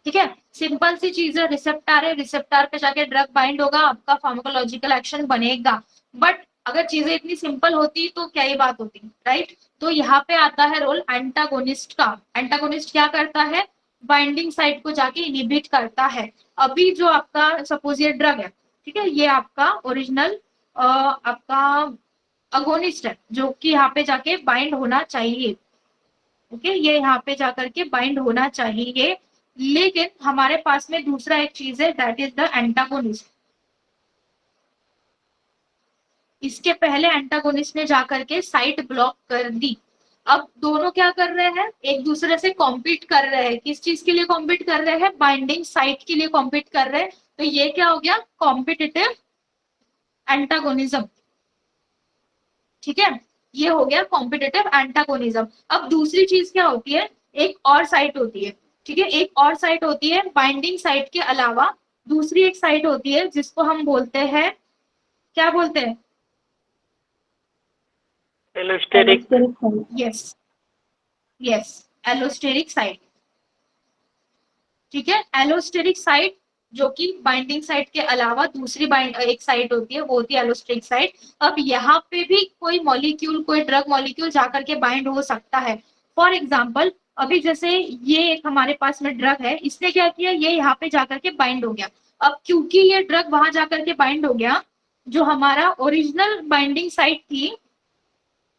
ठीक है। सिंपल सी चीज है, रिसेप्टर है, रिसेप्टर पे जाके ड्रग बाइंड होगा, आपका फार्माकोलॉजिकल एक्शन बनेगा। बट अगर चीजें इतनी सिंपल होती तो क्या ही बात होती, राइट। तो यहाँ पे आता है रोल एंटागोनिस्ट का। एंटागोनिस्ट क्या करता है, बाइंडिंग साइट को जाके इनिबिट करता है। अभी जो आपका सपोज ये ड्रग है, ठीक है, ये आपका ओरिजिनल आपका अगोनिस्ट है जो कि यहाँ पे जाके बाइंड होना चाहिए, ओके। ये यहाँ पे जाकर के बाइंड होना चाहिए, लेकिन हमारे पास में दूसरा एक चीज है, दैट इज द एंटागोनिस्ट। इसके पहले एंटागोनिस्ट ने जाकर के साइट ब्लॉक कर दी। अब दोनों क्या कर रहे हैं, एक दूसरे से कॉम्पीट कर रहे हैं। किस चीज के लिए कॉम्पीट कर रहे हैं? बाइंडिंग साइट के लिए कॉम्पीट कर रहे हैं। तो ये क्या हो गया, कॉम्पिटिटिव एंटागोनिज्म, ठीक है। ये हो गया कॉम्पिटिटिव एंटागोनिज्म। अब दूसरी चीज क्या होती है, एक और साइट होती है, ठीक है। एक और साइट होती है बाइंडिंग साइट के अलावा, दूसरी एक साइट होती है जिसको हम बोलते हैं, क्या बोलते हैं? Allosteric. Yes yes, allosteric site, ठीक है। एलोस्टेरिक साइट जो कि बाइंडिंग साइट के अलावा दूसरी एक साइट होती है, वो होती है एलोस्टेरिक साइट। अब यहाँ पे भी कोई मॉलिक्यूल, कोई ड्रग मॉलिक्यूल जाकर के बाइंड हो सकता है। फॉर एग्जाम्पल अभी जैसे ये एक हमारे पास में ड्रग है, इसने क्या किया, ये यहाँ पे जाकर के बाइंड हो गया। अब क्योंकि ये ड्रग वहां जाकर के बाइंड हो गया, जो हमारा ओरिजिनल बाइंडिंग साइट थी,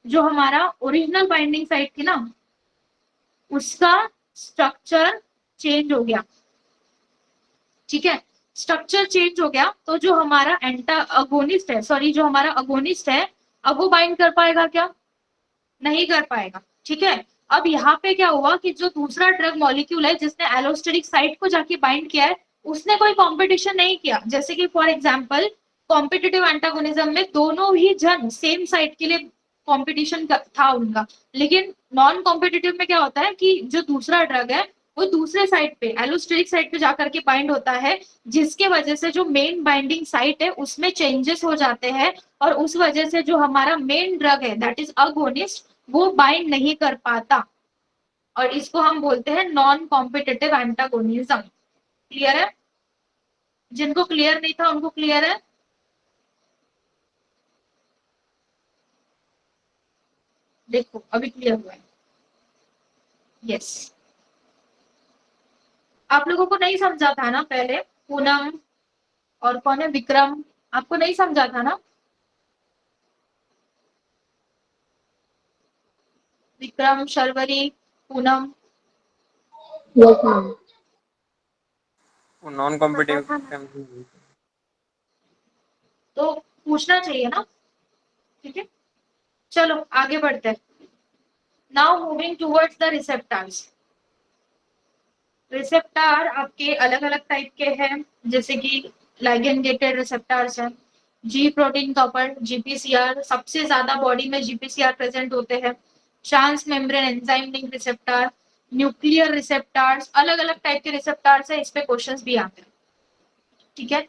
जो हमारा ओरिजिनल बाइंडिंग साइट थी ना, उसका स्ट्रक्चर चेंज हो गया, ठीक है। स्ट्रक्चर चेंज हो गया तो जो हमारा एंटागोनिस्ट है, सॉरी जो हमारा अगोनिस्ट है, अब वो बाइंड कर पाएगा क्या? नहीं कर पाएगा, ठीक है। अब यहाँ पे क्या हुआ कि जो दूसरा ड्रग मॉलिक्यूल है जिसने एलोस्टेरिक साइट को जाके बाइंड किया है, उसने कोई कंपटीशन नहीं किया। जैसे कि फॉर एग्जांपल कॉम्पिटिटिव एंटागोनिज्म में दोनों ही जन सेम साइट के लिए कंपटीशन था उनका, लेकिन नॉन कॉम्पिटिटिव में क्या होता है कि जो दूसरा ड्रग है वो दूसरे साइट पे, एलोस्टेरिक साइट पे जाकर के बाइंड होता है, जिसके वजह से जो मेन बाइंडिंग साइट है उसमें चेंजेस हो जाते हैं, और उस वजह से जो हमारा मेन ड्रग है दैट इज अगोनिस्ट, वो बाइंड नहीं कर पाता, और इसको हम बोलते हैं नॉन कॉम्पिटिटिव एंटागोनिज्म। क्लियर है? जिनको क्लियर नहीं था उनको क्लियर है? देखो अभी क्लियर हुआ है। यस, आप लोगों को नहीं समझा था ना पहले? पूनम और कौन है, विक्रम, आपको नहीं समझा था ना? Vikram, Sharvari, Poonam, Yes, ma'am. वो नॉन पता कॉम्पिटिटिव था ना। तो पूछना चाहिए ना। ठीक है, चलो आगे बढ़ते हैं। Now moving towards the receptors. Receptor आपके अलग अलग टाइप के हैं, जैसे कि लाइगेंड गेटेड रिसेप्टर्स हैं, जी प्रोटीन कपल्ड, जीपीसीआर, सबसे ज्यादा बॉडी में जीपीसीआर प्रेजेंट होते हैं, transmembrane enzyme link receptor, nuclear receptors, अलग अलग टाइप के रिसेप्टर्स हैं, इस पे क्वेश्चंस भी आते हैं। ठीक है,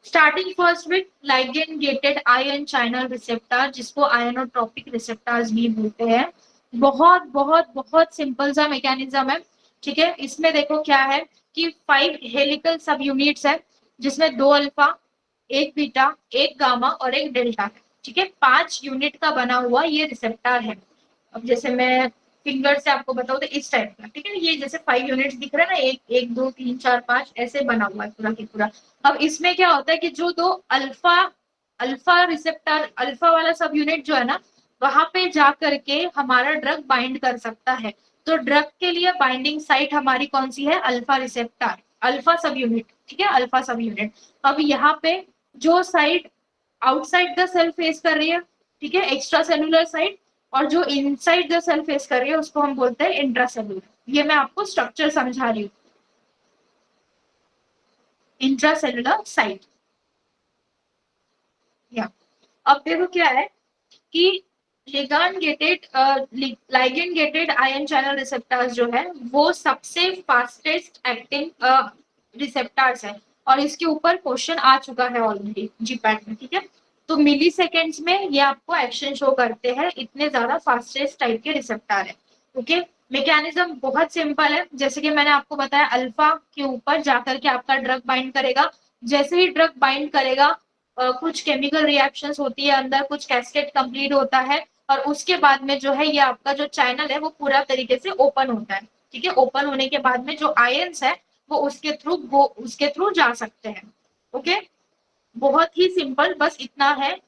starting first with ligand gated ion channel receptor, जिसको आयनोट्रोपिक रिसेप्टर्स भी बोलते हैं। बहुत बहुत बहुत सिंपल सा मैकेनिज्म है। ठीक है, इसमें देखो क्या है कि 5 हेलिकल सब यूनिट्स है, जिसमें 2 अल्फा, 1 बीटा, 1 गामा और 1 डेल्टा है। ठीक है, 5 यूनिट का बना हुआ ये रिसेप्टर है। अब जैसे मैं फिंगर से आपको बताऊं तो इस टाइप का, ठीक है, ये जैसे 5 यूनिट्स दिख रहा है ना, 1 1 2 3 4 5 ऐसे बना हुआ है पूरा की पूरा। अब इसमें क्या होता है कि जो 2 अल्फा अल्फा रिसेप्टर, अल्फा वाला सब यूनिट जो है ना, वहां पे जा करके हमारा ड्रग बाइंड कर सकता है। तो ड्रग के लिए बाइंडिंग साइट हमारी कौन सी है? Alpha receptor, alpha subunit. ठीक है, अल्फा सब यूनिट। अब यहाँ पे जो site outside the cell face कर रही है, ठीक है, एक्स्ट्रा सेलुलर साइट, और जो इनसाइड द सेल फेस कर रही है उसको हम बोलते हैं इंट्रासेलुलर। ये मैं आपको स्ट्रक्चर समझा रही हूँ, इंट्रासेलुलर साइट। या अब देखो क्या है कि ligand gated ion channel receptors जो है वो सबसे फास्टेस्ट एक्टिंग रिसेप्टर्स है, और इसके ऊपर क्वेश्चन आ चुका है ऑलरेडी जीपैट में। ठीक है, तो मिली सेकेंड्स में ये आपको एक्शन शो करते हैं, इतने ज्यादा फास्टेस्ट टाइप के रिसेप्टर है। ओके, मैकेनिज्म बहुत सिंपल है, जैसे कि मैंने आपको बताया, अल्फा के ऊपर जाकर के आपका ड्रग बाइंड करेगा। जैसे ही ड्रग बाइंड करेगा, कुछ केमिकल रिएक्शंस होती है अंदर, कुछ कैस्केड कंप्लीट होता है, और उसके बाद में जो है ये आपका जो चैनल है वो पूरा तरीके से ओपन होता है। ठीक है, ओपन होने के बाद में जो आयंस है वो उसके थ्रू जा सकते हैं। ओके, बहुत ही सिंपल, बस इतना है,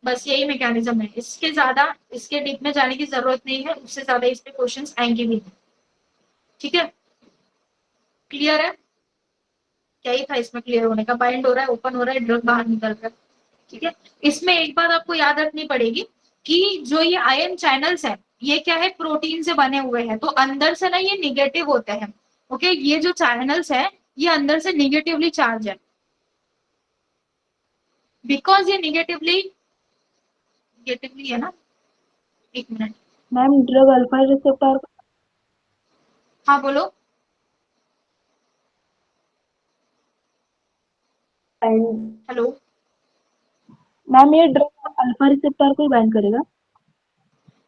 बस यही मैकेनिज्म है, इसके ज्यादा इसके डीप में जाने की जरूरत नहीं है, उससे ज्यादा इस पे क्वेश्चंस आएंगे भी नहीं। ठीक है, क्लियर है? क्या ही था इसमें क्लियर होने का, बाइंड हो रहा है, ओपन हो रहा है, ड्रग बाहर निकल रहा है। ठीक है, इसमें एक बात आपको याद रखनी पड़ेगी कि जो ये आयन चैनल्स है ये क्या है, प्रोटीन से बने हुए हैं, तो अंदर से ना ये निगेटिव होते हैं। ओके, ये जो चैनल्स है ये अंदर से निगेटिवली चार्ज है, बिकॉज ये निगेटिवली है ना। एक minute, ma'am drug alpha receptor हाँ बोलो। एंड हेलो, मैम ये ड्रग अल्फा रिसेप्टर को ही बाइंड करेगा?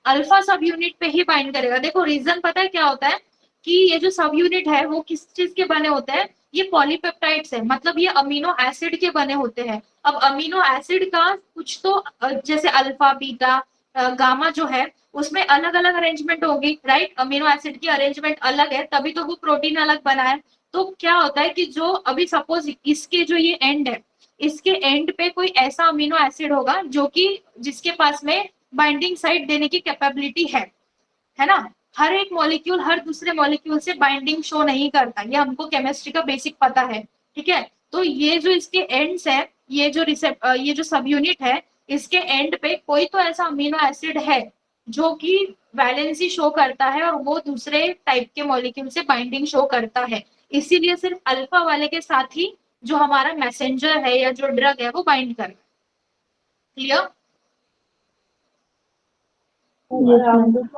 अल्फा सब यूनिट पे ही बाइंड करेगा। देखो रीजन पता है क्या होता है कि ये जो सब यूनिट है वो किस चीज के बने होते हैं? ये पॉलीपेप्टाइड्स है, मतलब ये अमीनो एसिड के बने होते हैं। अब अमीनो एसिड का कुछ तो जैसे अल्फा, बीटा, गामा जो है उसमें अलग अलग अरेंजमेंट होगी, राइट? अमीनो एसिड की अरेंजमेंट अलग है, तभी तो वो प्रोटीन अलग बना है। तो क्या होता है कि जो अभी सपोज इसके जो ये एंड है, इसके एंड पे कोई ऐसा अमीनो एसिड होगा जो कि जिसके पास में बाइंडिंग साइट देने की कैपेबिलिटी है ना। हर एक मॉलिक्यूल हर दूसरे मॉलिक्यूल से बाइंडिंग शो नहीं करता, ये हमको केमिस्ट्री का बेसिक पता है। ठीक है, तो ये जो इसके एंड्स है, ये जो सब यूनिट है, इसके एंड पे कोई तो ऐसा अमीनो एसिड है जो कि वैलेंसी शो करता है, और वो दूसरे टाइप के मॉलिक्यूल से बाइंडिंग शो करता है। इसीलिए सिर्फ अल्फा वाले के साथ ही जो हमारा मैसेंजर है या जो ड्रग है वो बाइंड कर। Clear? Yes, ma'am.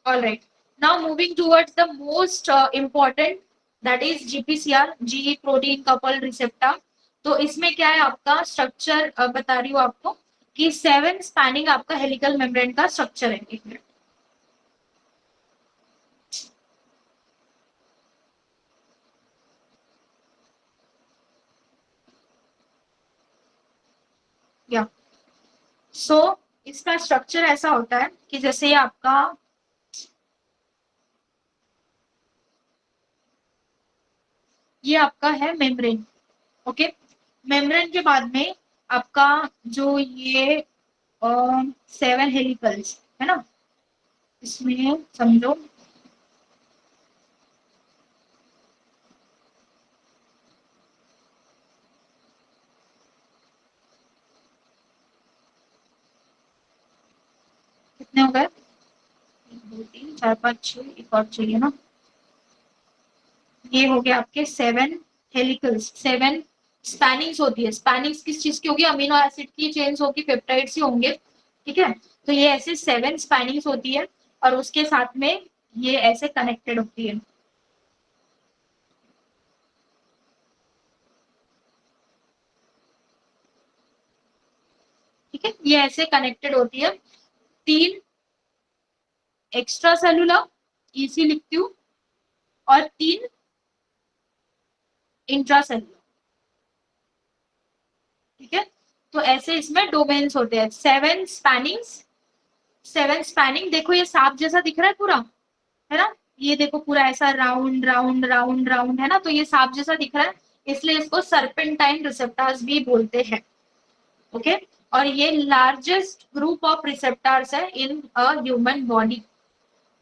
All right. Now moving towards the most important, that is GPCR, G protein coupled receptor. तो इसमें क्या है, आपका स्ट्रक्चर बता रही हूँ आपको कि 7 स्पैनिंग आपका हेलिकल मेम्ब्रेन का स्ट्रक्चर है। एक मिनट, या सो इसका स्ट्रक्चर ऐसा होता है कि जैसे ये आपका है मेम्ब्रेन। ओके, मेम्ब्रेन के बाद में आपका जो ये 7 हेलिकल्स है ना, इसमें समझो कितने हो गए, 1 2 3 4 5 6, एक और चाहिए ना, ये हो गया आपके 7 हेलिकल्स। 7 स्पैनिंग्स होती है। स्पैनिंग्स किस चीज की होगी, अमीनो एसिड की चेन्स होगी, पेप्टाइड्स ही होंगे, ठीक है। तो ये ऐसे 7 स्पैनिंग्स होती है और उसके साथ में ये ऐसे कनेक्टेड होती है। ठीक है, ये ऐसे कनेक्टेड होती है। 3 एक्स्ट्रा सेलुलर, इसी लिखती हूँ, और 3 इंट्रा सेलुलर। ठीक है, तो ऐसे इसमें डोमेन्स होते हैं। 7 स्पैनिंग्स, 7 स्पैनिंग, देखो ये सांप जैसा दिख रहा है पूरा, है ना, ये देखो पूरा ऐसा राउंड राउंड राउंड राउंड है ना, तो ये सांप जैसा दिख रहा है, इसलिए इसको सर्पेंटाइन रिसेप्टर्स भी बोलते हैं। ओके, और ये लार्जेस्ट ग्रुप ऑफ रिसेप्टर्स है इन अ ह्यूमन बॉडी।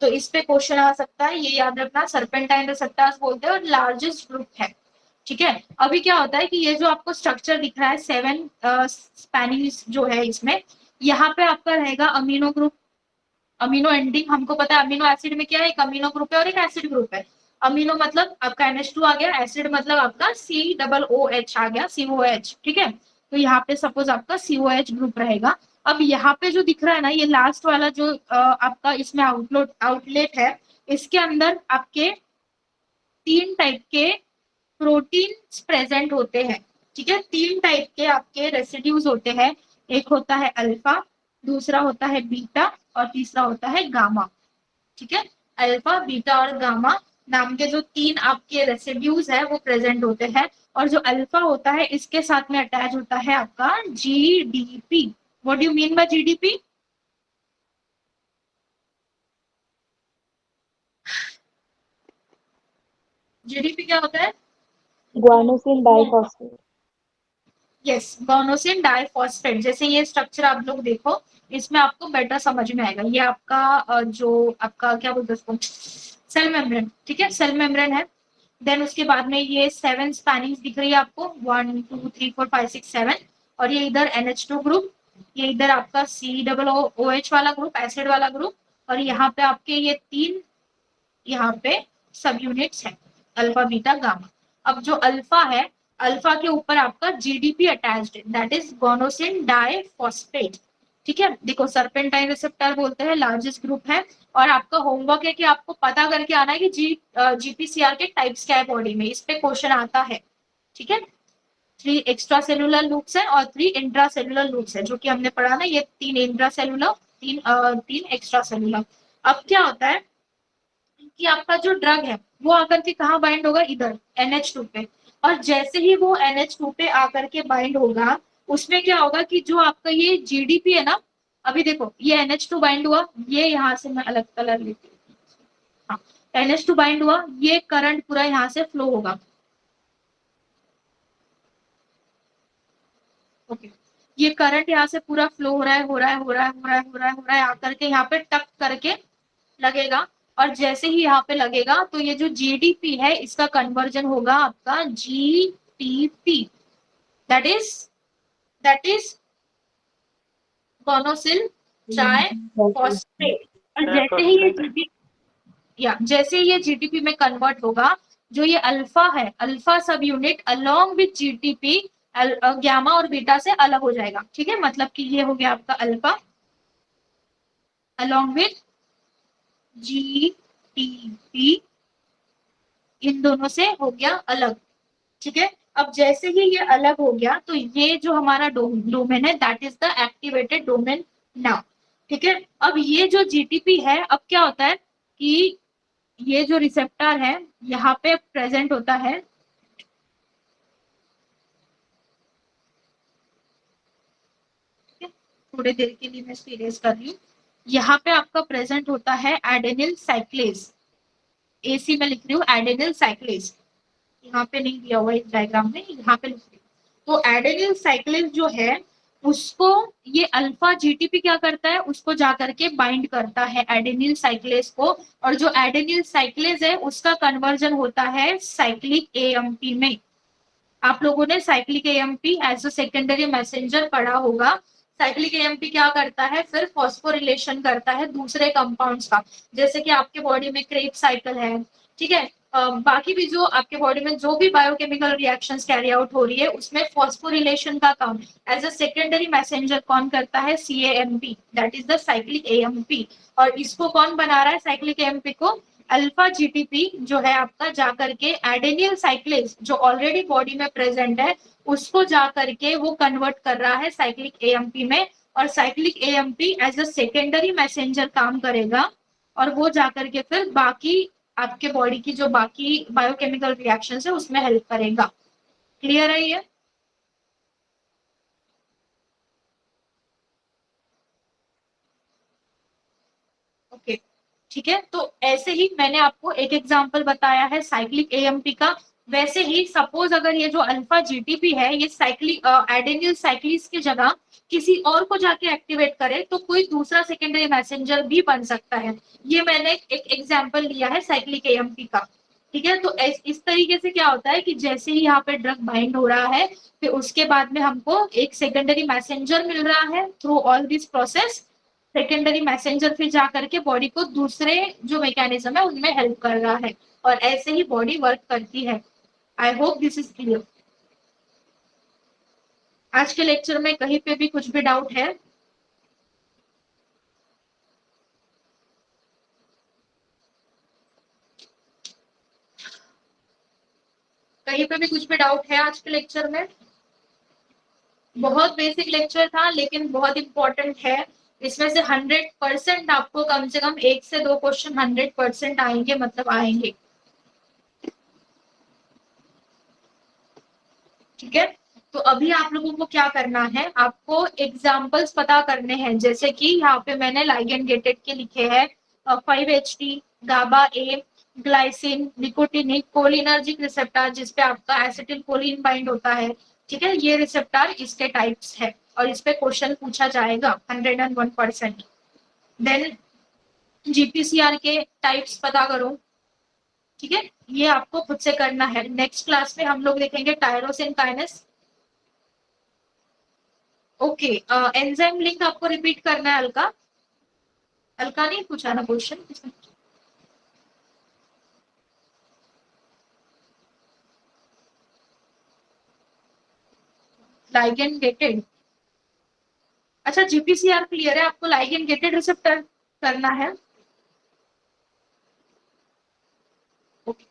तो इस पे क्वेश्चन आ सकता है, ये याद रखना, सर्पेंटाइन रिसेप्टर्स बोलते हैं और लार्जेस्ट ग्रुप है। ठीक है, अभी क्या होता है कि ये जो आपको स्ट्रक्चर दिख रहा है 7 स्पैनिंग्स जो है, इसमें यहाँ पे आपका रहेगा अमीनो ग्रुप, अमीनो एंडिंग। हमको पता है अमीनो एसिड में क्या है, एक अमीनो ग्रुप है और एक एसिड ग्रुप है। अमीनो मतलब आपका NH2 आ गया, एसिड मतलब आपका COOH आ गया, COH। ठीक है, तो यहाँ पे सपोज आपका COH ग्रुप रहेगा। अब यहाँ पे जो दिख रहा है ना, ये लास्ट वाला जो आपका इसमें आउटलेट है, इसके अंदर आपके 3 टाइप के प्रोटीन्स प्रेजेंट होते हैं। ठीक है, 3 टाइप के आपके रेसिड्यूज होते हैं। एक होता है अल्फा, दूसरा होता है बीटा और तीसरा होता है गामा। ठीक है, अल्फा बीटा और गामा नाम के जो 3 आपके रेसिड्यूज है वो प्रेजेंट होते हैं। और जो अल्फा होता है इसके साथ में अटैच होता है आपका GDP। What do you mean by GDP? GDP क्या होता है? guanosine diphosphate। Yes, guanosine diphosphate. जैसे ये स्ट्रक्चर आप लोग देखो, इसमें आपको बेटर समझ में आएगा। ये आपका जो आपका क्या बोलते हैं उसको, सेल मेम्ब्रेन। ठीक है, सेल मेम्ब्रेन है। देन उसके बाद में ये 7 स्पैनिंग्स दिख रही है आपको, 1 2 3 4 5 6 7, और ये इधर NH2 ग्रुप, ये इधर आपका COOH वाला ग्रुप, एसिड वाला ग्रुप, और यहाँ पे आपके ये 3 यहाँ पे सब यूनिट्स है, अल्फा बीटा गामा। अब जो अल्फा है, अल्फा के ऊपर आपका GDP अटैच्ड है, दैट इज गोनोसिन डाइफॉस्फेट। ठीक है, देखो सर्पेंटाइन रिसेप्टर बोलते हैं, लार्जेस्ट ग्रुप है। और आपका होमवर्क है कि आपको पता करके आना है कि GPCR के टाइप्स क्या है बॉडी में, इस पे क्वेश्चन आता है। ठीक है, 3 एक्स्ट्रा सेलुलर लूप्स है और 3 इंट्रा सेलुलर लूप्स है, जो कि हमने पढ़ा ना, ये 3 इंट्रा सेलुलर, 3 एक्स्ट्रा सेलुलर। अब क्या होता है कि आपका जो ड्रग है वो आकर के कहाँ बाइंड होगा, इधर NH2 पे। और जैसे ही वो NH2 पे आकर के बाइंड होगा, उसमें क्या होगा कि जो आपका ये GDP है ना, अभी देखो ये NH2 बाइंड हुआ, ये यहाँ से मैं अलग कलर लेती हूँ, हाँ, NH2 बाइंड हुआ, ये करंट पूरा यहाँ से फ्लो होगा। ओके, ये करंट यहाँ से पूरा फ्लो हो रहा है, हो रहा है, हो रहा है, हो रहा है, हो रहा है, हो रहा है, आकर के यहाँ पे टक करके लगेगा। और जैसे ही यहाँ पे लगेगा तो ये जो GDP है इसका कन्वर्जन होगा आपका GTP, दैट इज गोनोसिल ट्राइफॉस्फेट। और जैसे ही ये GTP में कन्वर्ट होगा, जो ये अल्फा है, अल्फा सब unit along with GTP gamma और बीटा से अलग हो जाएगा। ठीक है, मतलब कि ये हो गया आपका अल्फा अलोंग विथ GTP, इन दोनों से हो गया अलग। ठीक है, अब जैसे ही ये अलग हो गया तो ये जो हमारा डोमेन है, that is the activated domain now. ठीक है, अब ये जो GTP है, अब क्या होता है कि ये जो रिसेप्टर है यहाँ पे प्रेजेंट होता है, थोड़ी देर के लिए मैं इसको इरेज कर रही हूँ। यहाँ पे आपका प्रेजेंट होता है एडेनिल साइक्लेज, AC में लिख रही हूँ एडेनिल साइक्लेज, यहाँ पे नहीं दिया हुआ इस डायग्राम में, यहाँ पे लिख रही हूँ। तो एडेनिल साइक्लेज जो है उसको ये अल्फा GTP क्या करता है, उसको जाकर के बाइंड करता है एडेनिल साइक्लेज को, और जो एडेनिल साइक्लेज है उसका कन्वर्जन होता है साइक्लिक AMP में। आप लोगों ने cyclic AMP as a secondary messenger पढ़ा होगा। साइक्लिक AMP क्या करता है, फिर फॉस्फोरिलेशन करता है दूसरे कंपाउंड्स का, जैसे कि आपके बॉडी में क्रेब्स साइकिल है, ठीक है। बाकी भी जो आपके बॉडी में जो भी बायोकेमिकल रिएक्शंस कैरी आउट हो रही है उसमें फॉस्फोरिलेशन का काम एज अ सेकेंडरी मैसेंजर कौन करता है, CAMP, that is the cyclic AMP। और इसको कौन बना रहा है साइक्लिक AMP को, अल्फा GTP जो है आपका जाकर के एडेनिल साइक्लेज जो ऑलरेडी बॉडी में प्रेजेंट है उसको जाकर के वो कन्वर्ट कर रहा है साइक्लिक AMP में, और cyclic AMP as a secondary messenger काम करेगा और वो जाकर के फिर बाकी आपके बॉडी की जो बाकी बायोकेमिकल रिएक्शंस है उसमें हेल्प करेगा। क्लियर है ये? ओके ठीक है, तो ऐसे ही मैंने आपको एक एग्जांपल बताया है साइक्लिक AMP का। वैसे ही सपोज अगर ये जो अल्फा GTP है ये साइक्लिक एडेनिल साइक्लिस की जगह किसी और को जाके एक्टिवेट करे तो कोई दूसरा सेकेंडरी मैसेंजर भी बन सकता है। ये मैंने एक एग्जांपल लिया है साइक्लिक AMP का, ठीक है। तो इस तरीके से क्या होता है कि जैसे ही यहाँ पे ड्रग बाइंड हो रहा है फिर उसके बाद में हमको एक सेकेंडरी मैसेंजर मिल रहा है through all this process. Secondary messenger फिर जाकर के बॉडी को दूसरे जो मैकेनिज्म है उनमें हेल्प कर रहा है, और ऐसे ही बॉडी वर्क करती है। I hope this is clear. आज के लेक्चर में कहीं पे भी कुछ भी डाउट है? कहीं पे भी कुछ भी डाउट है आज के लेक्चर में? बहुत बेसिक लेक्चर था लेकिन बहुत इंपॉर्टेंट है। इसमें से 100% आपको कम से कम 1 से 2 क्वेश्चन 100% आएंगे, मतलब आएंगे, ठीक है। तो अभी आप लोगों को क्या करना है, आपको एग्जाम्पल्स पता करने हैं। जैसे कि यहाँ पे मैंने लाइगेंड गेटेड के लिखे हैं 5-HT, गाबा ए, ग्लाइसिन, निकोटिनिक, कोलिनर्जिक रिसेप्टर जिसपे आपका एसिटिल कोलिन बाइंड होता है, ठीक है। ये रिसेप्टर इसके टाइप्स है और इस पे क्वेश्चन पूछा जाएगा 101%। देन GPCR के टाइप्स पता करो, ठीक है। ये आपको खुद से करना है। नेक्स्ट क्लास में हम लोग देखेंगे tyrosine kinase. Okay, enzyme link आपको रिपीट करना है। अलका, अलका नहीं पूछा ना क्वेश्चन? लाइगेंड गेटेड, अच्छा GPCR क्लियर है, आपको लाइगेंड गेटेड रिसेप्टर करना है। ओके,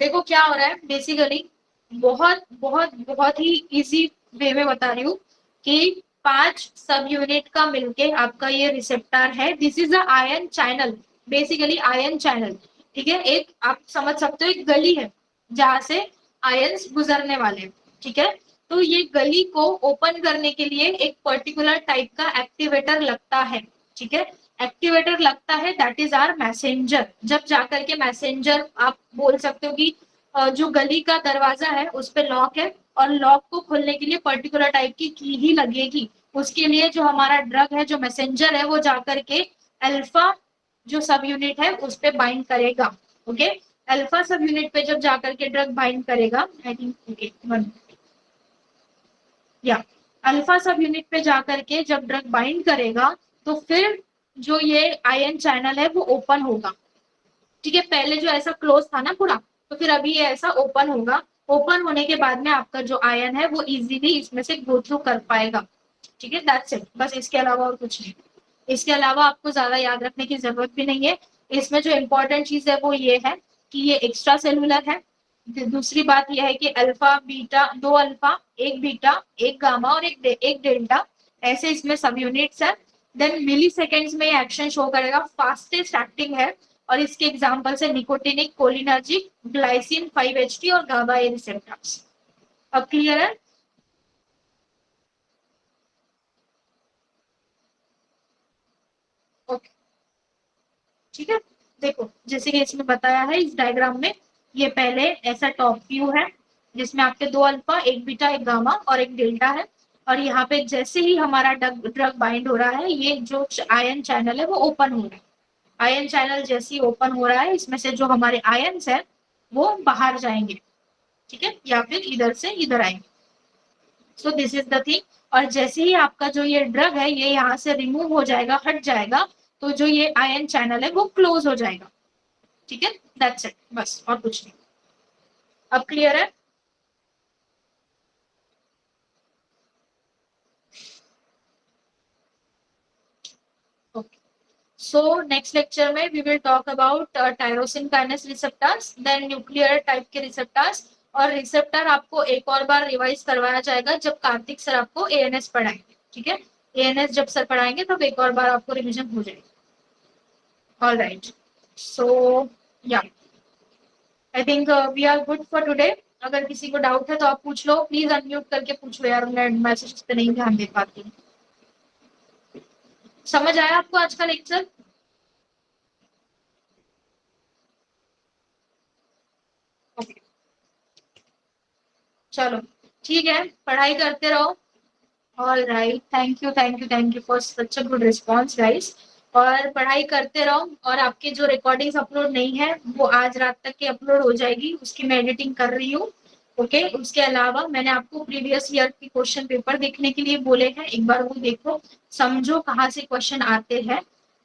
देखो क्या हो रहा है बेसिकली, बहुत बहुत बहुत ही इजी वे में बता रही हूँ कि 5 सब यूनिट का मिलके आपका ये रिसेप्टर है। This is a ion channel, basically ion channel, ठीक है। एक आप समझ सकते हो एक गली है जहां से आयंस गुजरने वाले, ठीक है। तो ये गली को ओपन करने के लिए एक पर्टिकुलर टाइप का एक्टिवेटर लगता है, ठीक है। एक्टिवेटर लगता है, दैट इज आवर मैसेंजर। जब जाकर के मैसेंजर, आप बोल सकते हो कि जो गली का दरवाजा है उस पे लॉक है और लॉक को खोलने के लिए पर्टिकुलर टाइप की की ही लगेगी। उसके लिए जो हमारा ड्रग है, जो मैसेंजर है, वो जाकर के अल्फा जो सब यूनिट है उस पे बाइंड करेगा। ओके, अल्फा सब यूनिट पे जब जाकर के ड्रग बाइंड करेगा, आई थिंक या अल्फा सब यूनिट पे जाकर के जब ड्रग बाइंड करेगा तो फिर जो ये आयन चैनल है वो ओपन होगा, ठीक है। पहले जो ऐसा क्लोज था ना पूरा, तो फिर अभी ये ऐसा ओपन होगा। ओपन होने के बाद में आपका जो आयन है वो इजीली इसमें से गो थ्रू कर पाएगा, ठीक है। दैट्स इट, बस इसके अलावा और कुछ नहीं। इसके अलावा आपको ज्यादा याद रखने की जरूरत भी नहीं है। इसमें जो इम्पोर्टेंट चीज है वो ये है कि ये एक्स्ट्रा सेलुलर है। दूसरी बात यह है कि alpha beta, 2 alpha, 1 beta, 1 gamma और एक डेल्टा, ऐसे इसमें सब यूनिट्स है। देन मिली सेकेंड्स में एक्शन शो करेगा, फास्टेस्ट एक्टिंग है। और इसके एग्जांपल है निकोटिनिक, कोलिनर्जिक, ग्लाइसिन, 5-HT और गाबा ए रिसेप्टर्स। अब क्लियर है? ठीक है, देखो जैसे कि इसमें बताया है इस डायग्राम में, ये पहले ऐसा टॉप व्यू है जिसमें आपके 2 अल्फा, एक बीटा, एक गामा और एक डेल्टा है। और यहाँ पे जैसे ही हमारा ड्रग बाइंड हो रहा है, ये जो आयन चैनल है वो ओपन हो रहा है। आयन चैनल जैसे ही ओपन हो रहा है, इसमें से जो हमारे आयन्स है वो बाहर जाएंगे, ठीक है, या फिर इधर से इधर आएंगे। So this is the thing. और जैसे ही आपका जो ये ड्रग है ये यहाँ से रिमूव हो जाएगा, हट जाएगा, तो जो ये आयन चैनल है वो क्लोज हो जाएगा। ठीक है, दैट्स इट, बस और कुछ नहीं। अब क्लियर है? ओके, सो नेक्स्ट लेक्चर में we will talk about tyrosine kinase receptors, then nuclear type के रिसेप्टर्स। और रिसेप्टर आपको एक और बार रिवाइज करवाया जाएगा जब कार्तिक सर आपको एएनएस पढ़ाएंगे। ठीक है, एएनएस जब सर पढ़ाएंगे तब एक और बार आपको रिवीजन हो जाएगी। ऑल राइट, सो या I think we are good for today. अगर किसी को डाउट है तो आप पूछ लो, प्लीज अनम्यूट करके पूछो यार, मैं मैसेज पे नहीं ध्यान दे पाती हूँ। समझ आया आपको आज का लेक्चर? ओके, चलो ठीक है, पढ़ाई करते रहो। All right, thank you for such a good response guys. और पढ़ाई करते रहो, और आपके जो रिकॉर्डिंग्स अपलोड नहीं है वो आज रात तक के अपलोड हो जाएगी, उसकी मैं एडिटिंग कर रही हूँ। ओके, उसके अलावा मैंने आपको प्रीवियस ईयर की क्वेश्चन पेपर देखने के लिए बोले हैं, एक बार वो देखो, समझो कहाँ से क्वेश्चन आते हैं।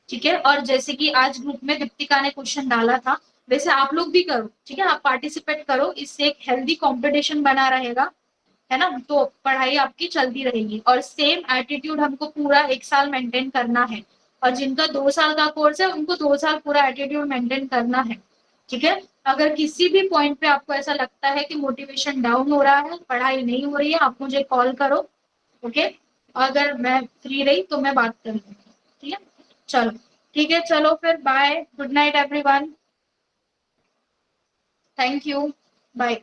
ठीक है, और जैसे कि आज ग्रुप में दीप्तिका ने क्वेश्चन डाला था, वैसे आप लोग भी करो। ठीक है, आप पार्टिसिपेट करो, इससे एक हेल्दी कॉम्पिटिशन बना रहेगा, है ना, तो पढ़ाई आपकी चलती रहेगी। और सेम एटीट्यूड हमको पूरा 1 साल मेंटेन करना है, और जिनका 2 साल का कोर्स है उनको 2 साल पूरा एटीट्यूड मेंटेन करना है। ठीक है, अगर किसी भी पॉइंट पे आपको ऐसा लगता है कि मोटिवेशन डाउन हो रहा है, पढ़ाई नहीं हो रही है, आप मुझे कॉल करो। ओके, अगर मैं फ्री रही तो मैं बात कर लूंगी। ठीक है, चलो ठीक है, चलो फिर bye, good night everyone, thank you, bye.